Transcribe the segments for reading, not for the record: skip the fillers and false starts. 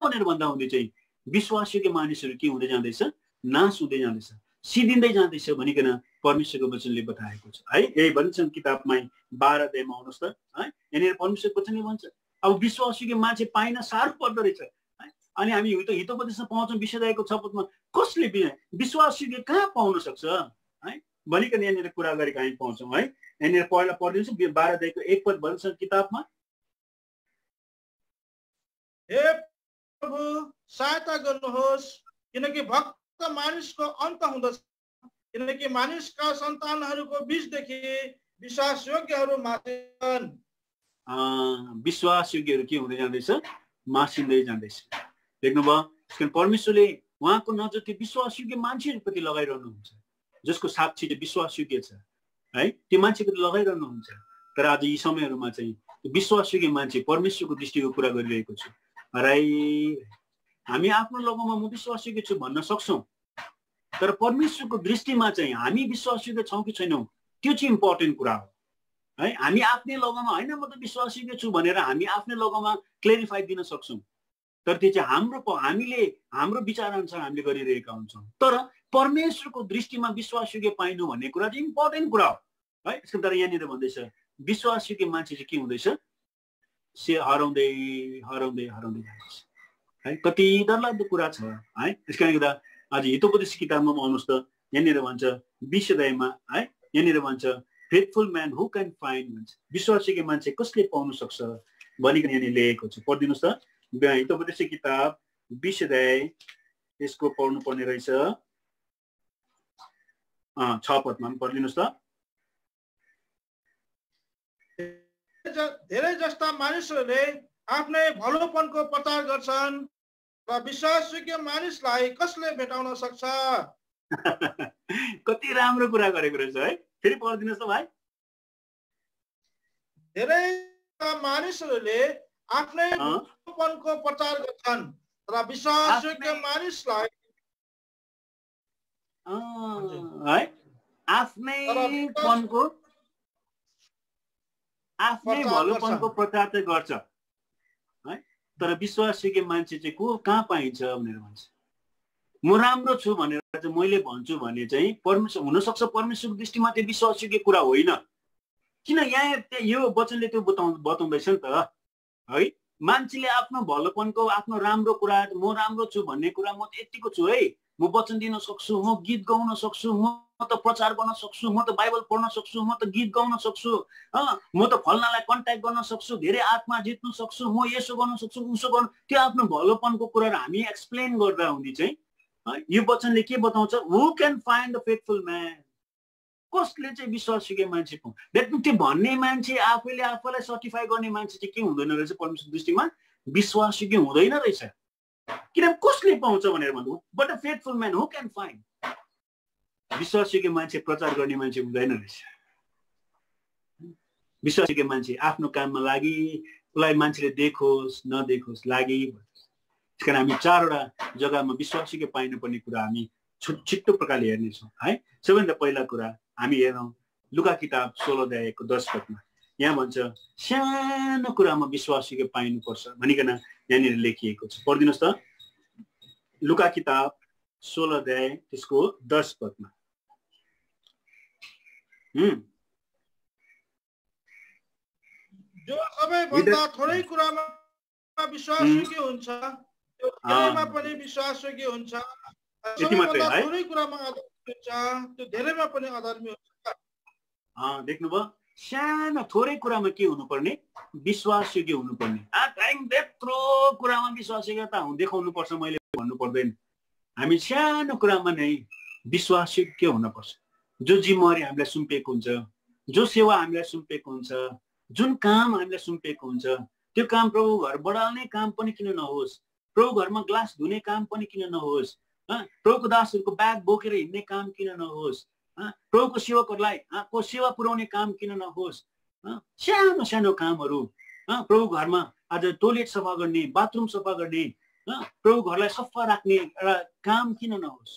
भनेर भन्दा हुँदै चाहिँ विश्वासयोग्य मानिसहरू के हुँदै जाँदैछ, नाश हुँदै जाँदैछ, सिद्धिँदै जाँदैछ भनिकन परमेश्वरको वचनले बताएको छ है। यही भन्छ किताबमा 12 अध्यायमा आउनुहोस् त है। यहाँनिर परमेश्वरको वचनले भन्छ अब विश्वासयोग्य मान्छे पाइन साह्रो पर्दो रहेछ है। अनि हामी हितोपदेशमा पाउँछौँ 20 अध्यायको 6 पदमा, कसले विश्वासयोग्य कहाँ पाउन सक्छ है भनिकन यहाँनिर कुरा गरेको हामी पाउँछौँ है। यहाँनिर पहिला पढिदिन्छु 12 अध्यायको 1 पद भन्छ किताबमा, हे प्रभु सहायता गर्नुहोस्, किनकि भक्त मानिसको अन्त हुँदछ, किनकि मानिसका सन्तानहरूको बीचदेखि विश्वासयोग्यहरू मासिन्छन्। विश्वासयोग्यहरू के हुँदै जाँदैछ, मासिँदै जाँदैछ। देख्नुभयो, त्यसकारण परमेश्वरले उहाँको नजर त्यो विश्वासयोग्य मान्छेहरूप्रति लगाइरहनुहुन्छ, जसको साक्षी चाहिँ विश्वासयोग्य छ है, त्यो मान्छेप्रति लगाइरहनुहुन्छ। तर आज यी समयहरूमा चाहिँ विश्वासयोग्य मान्छे परमेश्वरको दृष्टिको कुरा गरिरहेको छु र हामी आफ्नो लगाउमा म विश्वासयोग्य छु भन्न सक्छौँ, तर परमेश्वरको दृष्टिमा चाहिँ हामी विश्वासयोग्य छौँ कि छैनौँ त्यो चाहिँ इम्पोर्टेन्ट कुरा हो है। हामी आफ्नै लगाउमा होइन म त विश्वासयोग्य छु भनेर हामी आफ्नै लगाउमा क्लेरिफाई दिन सक्छौँ, तर त्यो चाहिँ हाम्रो विचार अनुसार हामीले गरिरहेका हुन्छौँ। तर परमेश्वरको दृष्टिमा विश्वासयोग्य पाइनु भन्ने कुरा चाहिँ इम्पोर्टेन्ट कुरा हो है। यसको तर यहाँनिर भन्दैछ विश्वासयोग्य मान्छे चाहिँ के हुँदैछ, से हराउँदै हराउँदै हराउँदै जाँदैछ है। कति डरलाग्दो कुरा छ है। त्यस कारणले गर्दा आज हितोपदेश किताबमा आउनुहोस् त, यहाँनिर भन्छ 20 अध्यायमा है, यहाँनिर भन्छ faithful man who can find भन्छ, विश्वासयोग्य मान्छे कसले पाउन सक्छ भनिकन यहाँनिर लेखेको छ। पढिदिनुहोस् त हितोपदेश किताब 20 अध्याय, यसको पढ्नु पर्ने रहेछ 6 पदमा पढिदिनुहोस् त। धेरै जस्ता मानिसहरूले आफ्नै भलोपनको प्रचार गर्छन् र विश्वासयोग्य मानिसलाई कसले भेटाउन सक्छ। कति राम्रो कुरा गरेको रहेछ है। फेरि पढिदिनुहोस् त भाइ। धेरै मानिसहरूले आफ्नै भलोपनको प्रचार गर्छन् र विश्वासयोग्य मानिसलाई है आफ्नै भलोपनको प्रचार चाहिँ गर्छ है। तर विश्वासयोग्य मान्छे चाहिँ कहाँ पाइन्छ भनेर भन्छ। म राम्रो छु भनेर चाहिँ मैले भन्छु भने चाहिँ परमेश्वर हुनसक्छ परमेश्वरको दृष्टिमा त्यो विश्वासयोग्य कुरा होइन। किन यहाँ यो वचनले त्यो बताउँदैछ नि त है। मान्छेले आफ्नो भलोपनको, आफ्नो राम्रो कुरा, म राम्रो छु भन्ने कुरा म यतिको छु है, म वचन दिन सक्छु, म गीत गाउन सक्छु, म त प्रचार गर्न सक्छु, म त बाइबल पढ्न सक्छु, म त गीत गाउन सक्छु, म त फल्नालाई कन्ट्याक्ट गर्न सक्छु, धेरै आत्मा जित्न सक्छु, म यसो गर्न सक्छु, उसो गर्नु, त्यो आफ्नो भलोपनको कुराहरू हामी एक्सप्लेन गर्दा हुँदी चाहिँ यो वचनले के बताउँछ, who can find the faithful man, कसले चाहिँ विश्वासयोग्य मान्छे पाउँछ। त्यो भन्ने मान्छे आफैलाई सर्टिफाई गर्ने मान्छे चाहिँ के हुँदैन रहेछ परमेश्वरको दृष्टिमा, विश्वासयोग्य हुँदैन रहेछ। किनभने कसले पाउँछ भनेर भन्नु, but a faithful man who can find, विश्वासयोग्य मान्छे प्रचार गर्ने मान्छे हुँदैन रहेछ। विश्वासयोग्य मान्छे आफ्नो काममा लागि, उसलाई मान्छेले देखोस् नदेखोस् लागि। त्यस कारण हामी 4वटा जग्गामा विश्वासयोग्य पाइनुपर्ने कुरा हामी छिट्टो प्रकारले हेर्नेछौँ है। सबैभन्दा पहिला कुरा हामी हेरौँ लुका किताब 16 अध्यायको 10 पदमा। यहाँ भन्छ सानो कुरामा विश्वासयोग्य पाइनुपर्छ भनिकन यहाँनिर लेखिएको छ। पढिदिनुहोस् त लुका किताब 16 अध्याय त्यसको 10 पदमा। जो सबैभन्दा थोरै कुरामा विश्वासयोग्य हुन्छ त्यो धेरैमा पनि विश्वासयोग्य हुन्छ, सबैभन्दा थोरै कुरामा अधर्मी हुन्छ त्यो धेरैमा पनि अधर्मी हुन्छ। देख्नुभयो, सानो थोरै कुरामा के हुनुपर्ने, विश्वासयोग्य हुनुपर्ने। त्यत्रो कुरामा विश्वासयोग्यता देखाउनु पर्छ मैले भन्नु पर्दैन। हामी सानो कुरामा नै विश्वासयोग्य हुनुपर्छ। जो जिम्मेवारी हामीलाई सुम्पिएको हुन्छ, जो सेवा हामीलाई सुम्पिएको हुन्छ, जुन काम हामीलाई सुम्पिएको हुन्छ, त्यो काम प्रभु घर बढाल्ने काम पनि किन नहोस्, प्रभु घरमा ग्लास धुने काम पनि किन नहोस्, प्रभुको दासहरूको ब्याग बोकेर हिँड्ने काम किन नहोस्, प्रभुको सेवकहरूलाई को सेवा पुर्याउने काम किन नहोस्, सानो सानो कामहरू, प्रभु घरमा आज टोयलेट सफा गर्ने, बाथरुम सफा गर्ने, प्रभु घरलाई सफा राख्ने एउटा काम किन नहोस्,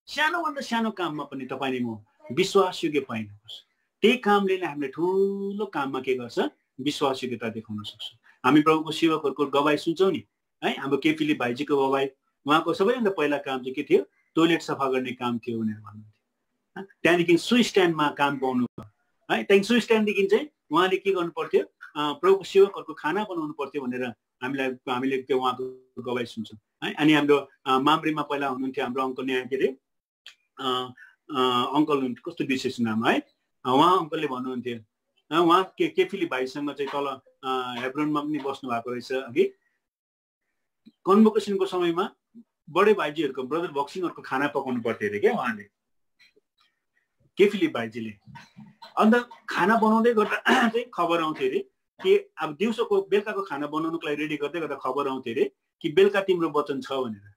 सानोभन्दा सानो काममा पनि तपाईँले म विश्वासयोग्य पाइनुपर्छ। त्यही कामले नै हामीले ठुलो काममा के गर्छ, विश्वासयोग्यता देखाउन सक्छौँ। हामी प्रभुको सेवकहरूको गवाई सुन्छौँ नि है। हाम्रो केफिली भाइजीको बाबाई उहाँको सबैभन्दा पहिला काम चाहिँ के थियो, टोइलेट सफा गर्ने काम थियो भनेर भन्नुहुन्थ्यो। त्यहाँदेखि स्विच स्ट्यान्डमा काम पाउनु भयो है। त्यहाँदेखि स्विच स्ट्यान्डदेखि चाहिँ उहाँले के गर्नु पर्थ्यो, प्रभुको सेवकहरूको खाना बनाउनु पर्थ्यो भनेर हामीले त्यो उहाँको गवाई सुन्छौँ है। अनि हाम्रो माम्रीमा पहिला हुनुहुन्थ्यो हाम्रो अङ्कल, यहाँ के अरे अङ्कल कस्तो विशेष नाम है, उहाँ अङ्कलले भन्नुहुन्थ्यो, उहाँ केफिली भाइसँग चाहिँ तल हेब्रोनमा पनि बस्नु भएको रहेछ अघि। कन्भोकेसनको समयमा बडे भाइजीहरूको ब्रदर बक्सिङहरूको खाना पकाउनु पर्थ्यो अरे क्या उहाँले, केफिली भाइजीले। अन्त खाना बनाउँदै गर्दा चाहिँ खबर आउँथ्यो अरे कि अब दिउँसोको बेलुकाको खाना बनाउनुको लागि रेडी गर्दै गर्दा खबर आउँथ्यो अरे कि बेलुका तिम्रो वचन छ भनेर।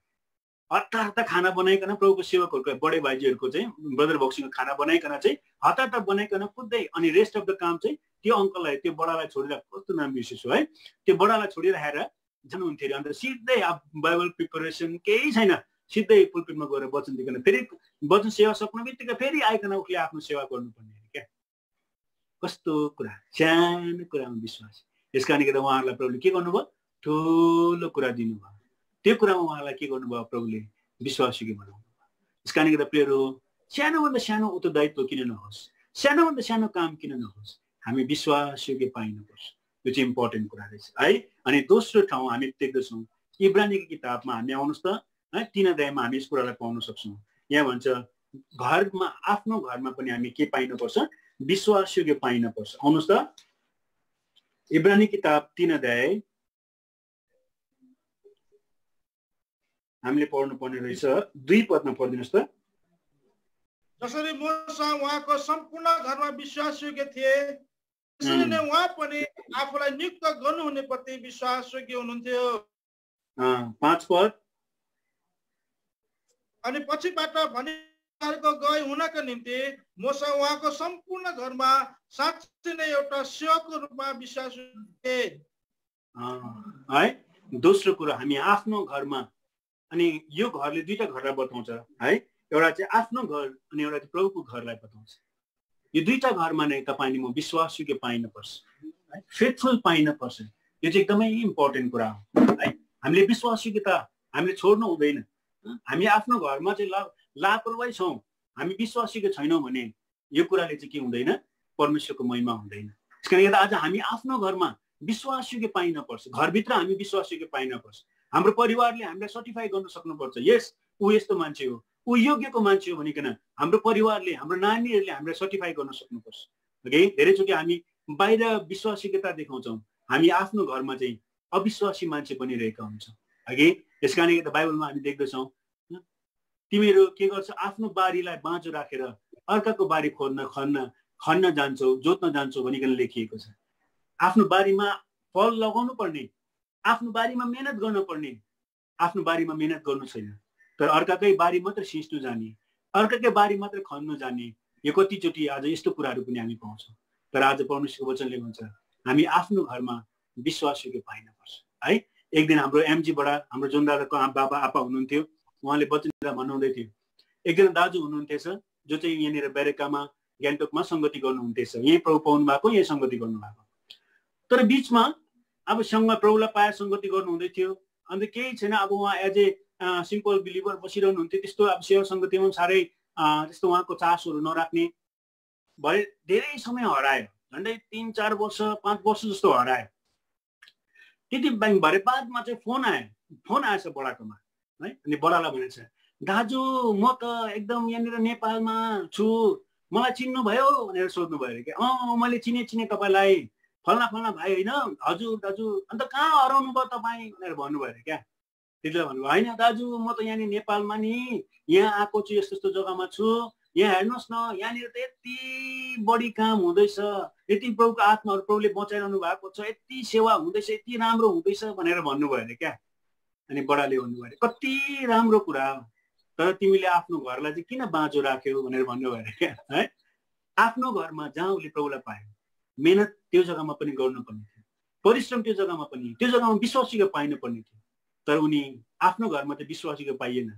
हतार हतार खाना बनाइकन प्रभुको सेवकहरूको बडे भाइजीहरूको चाहिँ ब्रदर बक्सिङको खाना बनाइकन चाहिँ हतार हतार बनाइकन कुद्दै, अनि रेस्ट अफ द काम चाहिँ त्यो अङ्कललाई, त्यो बडालाई छोडेर, कस्तो नाम बिर्सेछु है, त्यो बडालाई छोडिराखेर जानुहुन्थ्यो अरे। अन्त सिधै अब बाइबल प्रिपरेसन केही छैन, सिधै पुलपिटमा गएर वचन दिइकन फेरि वचन सेवा सक्ने बित्तिकै फेरि आइकन उसले आफ्नो सेवा गर्नुपर्ने अरे क्या। कस्तो कुरा, सानो कुरामा विश्वास। यस कारणले गर्दा उहाँहरूलाई प्रभुले के गर्नुभयो, ठुलो कुरा दिनुभयो। त्यो कुरामा उहाँलाई के गर्नुभयो, प्रभुले विश्वासयोग्य बनाउनु भयो। यस कारणले गर्दा प्रियहरू, सानोभन्दा सानो उत्तरदायित्व किन नहोस्, सानोभन्दा सानो काम किन नहोस्, हामी विश्वासयोग्य पाइनुपर्छ। यो चाहिँ इम्पोर्टेन्ट कुरा रहेछ है। अनि दोस्रो ठाउँ हामी देख्दछौँ इब्रानीको किताबमा, हामी आउनुहोस् त है, 3 अध्यायमा हामी यस कुरालाई पाउन सक्छौँ। यहाँ भन्छ घरमा, आफ्नो घरमा पनि हामी के पाइनुपर्छ, विश्वासयोग्य पाइनुपर्छ। आउनुहोस् त इब्रानी किताब 3 अध्याय हामीले पढ्नुपर्ने रहेछ। 2 पदमा पढिदिनुहोस् त। जसरी मोसा उहाँको सम्पूर्ण घरमा विश्वासयोग्य थिए, त्यसरी नै उहाँ पनि आफूलाई नियुक्त गर्नुहुने प्रति विश्वासयोग्य हुनुहुन्थ्यो। 5 पद। अनि पछिबाट भनिरहेको गवाई हुनका निम्ति मोसा उहाँको सम्पूर्ण घरमा साँच्चै नै एउटा सेवकको रूपमा विश्वासयोग्य है। दोस्रो कुरा, हामी आफ्नो घरमा, अनि यो घरले 2टा घरलाई बताउँछ है, एउटा चाहिँ आफ्नो घर अनि एउटा चाहिँ प्रभुको घरलाई बताउँछ। यो 2टा घरमा नै तपाईँले म विश्वासयोग्य पाइनुपर्छ, फेथफुल पाइनुपर्छ। यो चाहिँ एकदमै इम्पोर्टेन्ट कुरा हो है। हामीले विश्वासयोग्यता हामीले छोड्नु हुँदैन। हामी आफ्नो घरमा चाहिँ लापरवाही छौँ, हामी विश्वासयोग्य छैनौँ भने यो कुराले चाहिँ के हुँदैन, परमेश्वरको महिमा हुँदैन। त्यसकारण गर्दा आज हामी आफ्नो घरमा विश्वासयोग्य पाइनुपर्छ, घरभित्र हामी विश्वासयोग्य पाइनुपर्छ। हाम्रो परिवारले हामीलाई सर्टिफाई गर्न सक्नुपर्छ, यस ऊ यस्तो मान्छे हो, ऊ योग्यको मान्छे हो भनिकन हाम्रो परिवारले, हाम्रो नानीहरूले हामीलाई सर्टिफाई गर्न सक्नुपर्छ। ओके, धेरैचोटि हामी बाहिर विश्वासयोग्यता देखाउँछौँ, हामी आफ्नो घरमा चाहिँ अविश्वासी मान्छे बनिरहेका हुन्छौँ। ओके, यस कारणले गर्दा बाइबलमा हामी देख्दछौँ तिमीहरू के गर्छ, आफ्नो बारीलाई बाँझो राखेर अर्काको बारी खन्न जान्छौ, जोत्न जान्छौ भनिकन लेखिएको छ। आफ्नो बारीमा फल लगाउनु पर्ने, आफ्नो बारीमा मेहनत गर्नु पर्ने, आफ्नो बारीमा मेहनत गर्नु छैन, तर अर्काकै बारी मात्र सिँच्नु जाने, अर्काकै बारी मात्र खन्नु जाने। यो कतिचोटि आज यस्तो कुराहरू पनि हामी पाउँछौँ। तर आज परमेश्वरको वचनले भन्छ हामी आफ्नो घरमा विश्वासयोग्य पाइनुपर्छ है। एक दिन हाम्रो एमजीबाट हाम्रो जुन दादाको बाबा आपा हुनुहुन्थ्यो, उहाँले वचन भन्नुहुँदै थियो। एकजना दाजु हुनुहुन्थेछ जो चाहिँ यहाँनिर बेरेकामा गान्तोकमा सङ्गति गर्नुहुन्थेछ, यहीँ प्रभु पाउनु भएको, यहीँ सङ्गति गर्नु भएको। तर बिचमा अब प्रभुलाई पाए सङ्गति गर्नुहुँदै थियो। अन्त केही छैन, अब उहाँ एज ए सिम्पल बिलिभर बसिरहनुहुन्थ्यो। त्यस्तो अब सेवा सङ्गतिमा पनि साह्रै त्यस्तो उहाँको चासोहरू नराख्ने भए धेरै समय हरायो, झन्डै 3-4 वर्ष 5 वर्ष जस्तो हरायो। त्यति भरे बादमा चाहिँ फोन आएछ बडाकोमा है। अनि बडालाई भनेछ, दाजु म त एकदम यहाँनिर नेपालमा छु, मलाई चिन्नु भयो भनेर सोध्नु भयो अरे क्या। मैले चिने तपाईँलाई, फल्ना भाइ होइन, हजुर दाजु। अन्त कहाँ हराउनु भयो तपाईँ भनेर भन्नुभयो अरे क्या। त्यतिलाई भन्नुभयो, होइन दाजु म त यहाँनिर नेपालमा नि यहाँ आएको छु, यस्तो जग्गामा छु, यहाँ हेर्नुहोस् न, यहाँनिर त यति बढी काम हुँदैछ, यति प्रभुको आत्माहरू प्रभुले बचाइरहनु भएको छ, यति सेवा हुँदैछ, यति राम्रो हुँदैछ भनेर भन्नुभयो अरे क्या। अनि बडाले भन्नुभयो अरे कति राम्रो कुरा हो, तर तिमीले आफ्नो घरलाई चाहिँ किन बाँझो राख्यौ भनेर भन्नुभयो अरे क्या है। आफ्नो घरमा जहाँ उसले प्रभुलाई पायो, मेहनत त्यो जग्गामा पनि गर्नुपर्ने थियो, परिश्रम त्यो जग्गामा पनि, त्यो जग्गामा विश्वासयोग्य पाइनुपर्ने थियो। तर उनी आफ्नो घरमा चाहिँ विश्वासयोग्य पाइएन,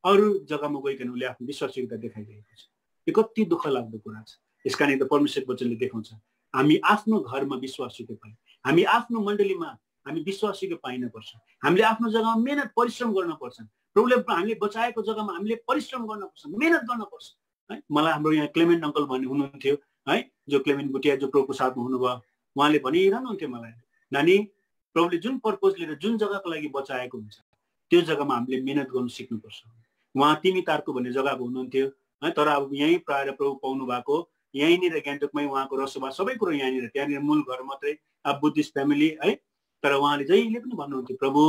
अरू जग्गामा गइकन उसले आफ्नो विश्वासयोग्यता देखाइरहेको छ। यो कति दुःख लाग्दो कुरा छ। यस कारण परमेश्वरको वचनले देखाउँछ हामी आफ्नो घरमा विश्वासयोग्य पायौँ, हामी आफ्नो मण्डलीमा हामी विश्वासयोग्य पाइनुपर्छ। हामीले आफ्नो जग्गामा मेहनत परिश्रम गर्नुपर्छ। प्रभुले हामीले बचाएको जग्गामा हामीले परिश्रम गर्नुपर्छ, मेहनत गर्नुपर्छ है। मलाई हाम्रो यहाँ क्लेमेन्ट अङ्कल भन्ने हुनुहुन्थ्यो है, जो क्लेमेन्ट भुटिया जो प्रभुको साथमा हुनुभयो, उहाँले भनिरहनुहुन्थ्यो मलाई, नानी प्रभुले जुन पर्पज लिएर जुन जग्गाको लागि बचाएको हुन्छ त्यो जग्गामा हामीले मेहनत गर्नु सिक्नुपर्छ। उहाँ तिमी तार्को भन्ने जग्गाको हुनुहुन्थ्यो है, तर अब यहीँ प्रायः प्रभु पाउनु भएको यहीँनिर गान्तोकमै उहाँको रसोबा सबै कुरो यहाँनिर, त्यहाँनिर मूल घर मात्रै अब बुद्धिस्ट फ्यामिली है। तर उहाँले जहिले पनि भन्नुहुन्थ्यो, प्रभु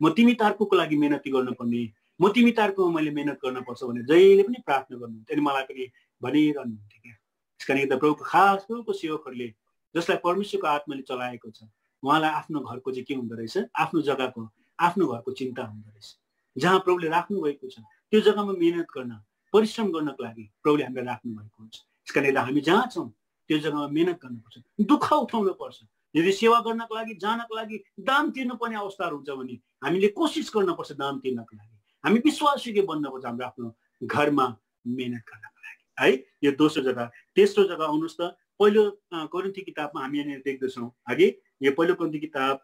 म तिमी तार्कोको लागि मेहनती गर्नुपर्ने, म तिमी तार्कोमा मैले मेहनत गर्नुपर्छ भनेर जहिले पनि प्रार्थना गर्नुहुन्थ्यो। अनि मलाई पनि भनिरहनुहुन्थ्यो क्या। त्यस कारण त प्रभुको खास प्रभुको सेवकहरूले जसलाई परमेश्वरको आत्माले चलाएको छ उहाँलाई आफ्नो घरको चाहिँ के हुँदो रहेछ, आफ्नो जग्गाको आफ्नो घरको चिन्ता हुँदो रहेछ। जहाँ प्रभुले राख्नु भएको छ त्यो जग्गामा मेहनत गर्न परिश्रम गर्नको लागि प्रभुले हामीलाई राख्नु भएको हुन्छ। त्यस कारणले हामी जहाँ छौँ त्यो जग्गामा मेहनत गर्नुपर्छ, दुःख उठाउनु पर्छ। यदि सेवा गर्नको लागि जानको लागि दाम तिर्नुपर्ने अवस्थाहरू हुन्छ भने हामीले कोसिस गर्नुपर्छ दाम तिर्नको लागि। हामी विश्वासयोग्य बन्नुपर्छ हाम्रो आफ्नो घरमा मेहनत गर्नको लागि है। यो दोस्रो जग्गा। तेस्रो जग्गा आउनुहोस् त, पहिलो कोरिन्थी किताबमा हामी यहाँनिर देख्दछौँ अघि, यो पहिलो कोरिन्थी किताब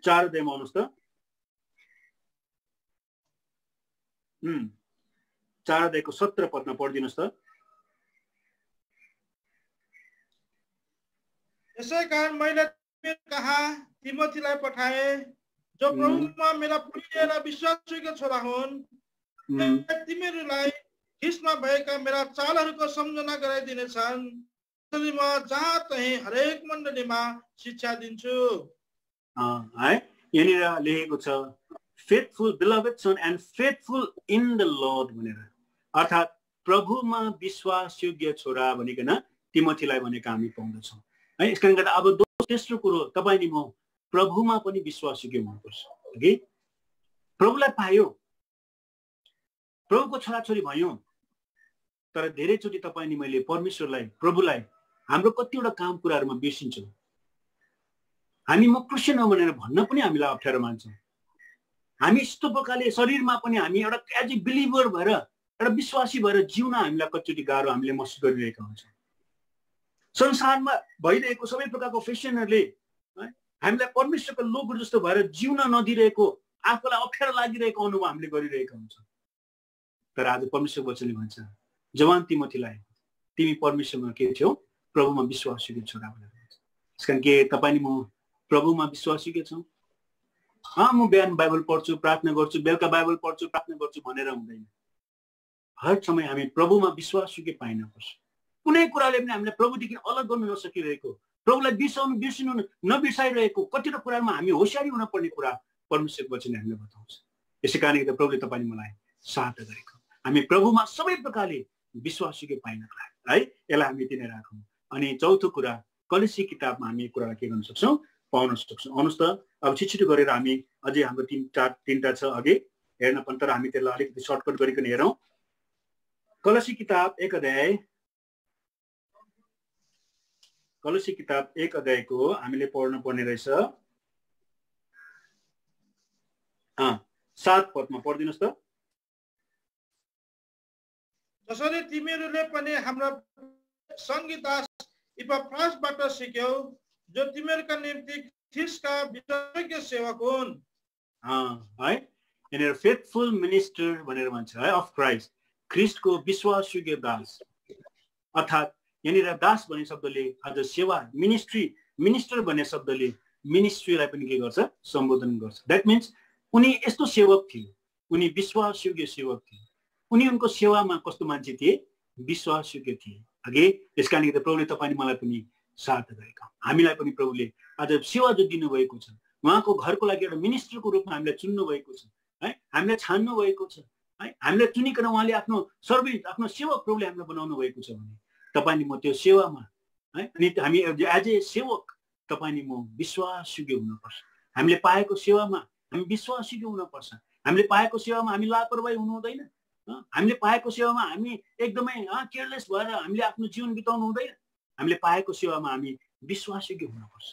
4 अध्यायमा आउनुहोस् त। 4 अध्यायको 17 पदमा पढिदिनुहोस् त। यसै कारण मैले कहा तिमोथीलाई पठाए, जो प्रभुमा मेरा प्रिय र विश्वासयोग्य छोरा हुन्। तिमीहरूलाई ख्रिस्टमा भएका मेरा चालहरूको सम्झना गराइदिनेछन्। म जहाँ तहीँ हरेक मण्डलीमा शिक्षा दिन्छु। है यहाँनिर लेखेको छ faithful beloved son and faithful in the Lord भनेर, अर्थात् प्रभुमा विश्वासयोग्य छोरा भनिकन तिमोथीलाई भनेको हामी पाउँदछौँ है। यस कारणले गर्दा अब तेस्रो कुरो, तपाईँ नि म प्रभुमा पनि विश्वासयोग्य हुनुपर्छ कि प्रभुलाई पायो, प्रभुको छोराछोरी भयौँ, तर धेरैचोटि तपाईँ नि मैले परमेश्वरलाई प्रभुलाई हाम्रो कतिवटा काम कुराहरूमा बिर्सिन्छौँ। हामी म क्रिस्चियन हो भनेर भन्न पनि हामीलाई अप्ठ्यारो मान्छौँ। हामी यस्तो प्रकारले शरीरमा पनि हामी एउटा एज ए बिलिभर भएर एउटा विश्वासी भएर जिउन हामीलाई कतिचोटि गाह्रो हामीले महसुस गरिरहेका हुन्छौँ। संसारमा भइरहेको सबै प्रकारको फेसनहरूले हामीलाई परमेश्वरको लोकहरू जस्तो भएर जिउन नदिरहेको, आफूलाई अप्ठ्यारो लागिरहेको अनुभव हामीले गरिरहेका हुन्छौँ। तर आज परमेश्वर वचनले भन्छ, जवान तिमोथीलाई तिमी परमेश्वरमा के थियौ, प्रभुमा विश्वासयोग्य छोरा भनेर भन्छ। त्यस कारण के तपाईँ नि म प्रभुमा विश्वासयोग्य छौँ? म बिहान बाइबल पढ्छु, प्रार्थना गर्छु, बेलुका बाइबल पढ्छु, प्रार्थना गर्छु भनेर हुँदैन। हर समय हामी प्रभुमा विश्वासयोग्य पाइनुपर्छ। कुनै कुराले पनि हामीलाई प्रभुदेखि अलग गर्न नसकिरहेको, प्रभुलाई बिर्सिनु नबिर्साइरहेको कतिवटा कुरामा हामी होसियारी हुनुपर्ने कुरा परमेश्वरको वचनले हामीलाई बताउँछ। यसै कारणले प्रभुले तपाईँ मलाई सहायता गरेको, हामी प्रभुमा सबै प्रकारले विश्वासयोग्य पाइनको लागि है, यसलाई हामी यति नै राखौँ। अनि चौथो कुरा, कलेसी किताबमा हामी यो कुरालाई के गर्न सक्छौँ, पाउन सक्छौँ। आउनुहोस् त अब छिटो गरेर हामी अझै हाम्रो तीनटा छ अघि हेर्न पनि, तर हामी त्यसलाई अलिकति सर्टकट गरिकन हेरौँ। कलेसी किताब 1 अध्याय, कलेसी किताब 1 अध्यायको हामीले पढ्न पर्ने रहेछ 7 पदमा पढिदिनुहोस् त। जसरी तिमीहरूले पनि हाम्रो सङ्गी दास इपाफ्रासबाट सिक्यौ, जो तिमीहरूका निम्ति ख्रिस्टका विश्वासयोग्य सेवक हुन्। है यहाँनिर फेथफुल मिनिस्टर भनेर भन्छ है, अफ क्राइस्ट, ख्रिस्टको विश्वासयोग्य दास। अर्थात् यहाँनिर दास भन्ने शब्दले आज सेवा, मिनिस्टर भन्ने शब्दले मिनिस्ट्रीलाई पनि के गर्छ, सम्बोधन गर्छ। द्याट मिन्स उनी यस्तो सेवक थिए, उनी विश्वासयोग्य सेवक थिए। उनी उनको सेवामा कस्तो मान्छे थिए, विश्वासयोग्य थिए अघि। त्यस कारणले गर्दा प्रभुले तपाईँ मलाई पनि सहायता गरेका, हामीलाई पनि प्रभुले आज सेवा जो दिनुभएको छ, उहाँको घरको लागि एउटा मिनिस्टरको रूपमा हामीलाई चुन्नु भएको छ है, हामीलाई छान्नु भएको छ है, हामीलाई चुनिकन उहाँले आफ्नो सर्भिस, आफ्नो सेवक प्रभुले हामीलाई बनाउनु भएको छ भने तपाईँ म त्यो सेवामा है, अनि हामी एज ए सेवक तपाईँ म विश्वासयोग्य हुनुपर्छ। हामीले पाएको सेवामा हामी विश्वासयोग्य हुनुपर्छ। हामीले पाएको सेवामा हामी लापरवाही हुनु हुँदैन। हामीले पाएको सेवामा हामी एकदमै केयरलेस भएर हामीले आफ्नो जीवन बिताउनु हुँदैन। हामीले पाएको सेवामा हामी विश्वासयोग्य हुनुपर्छ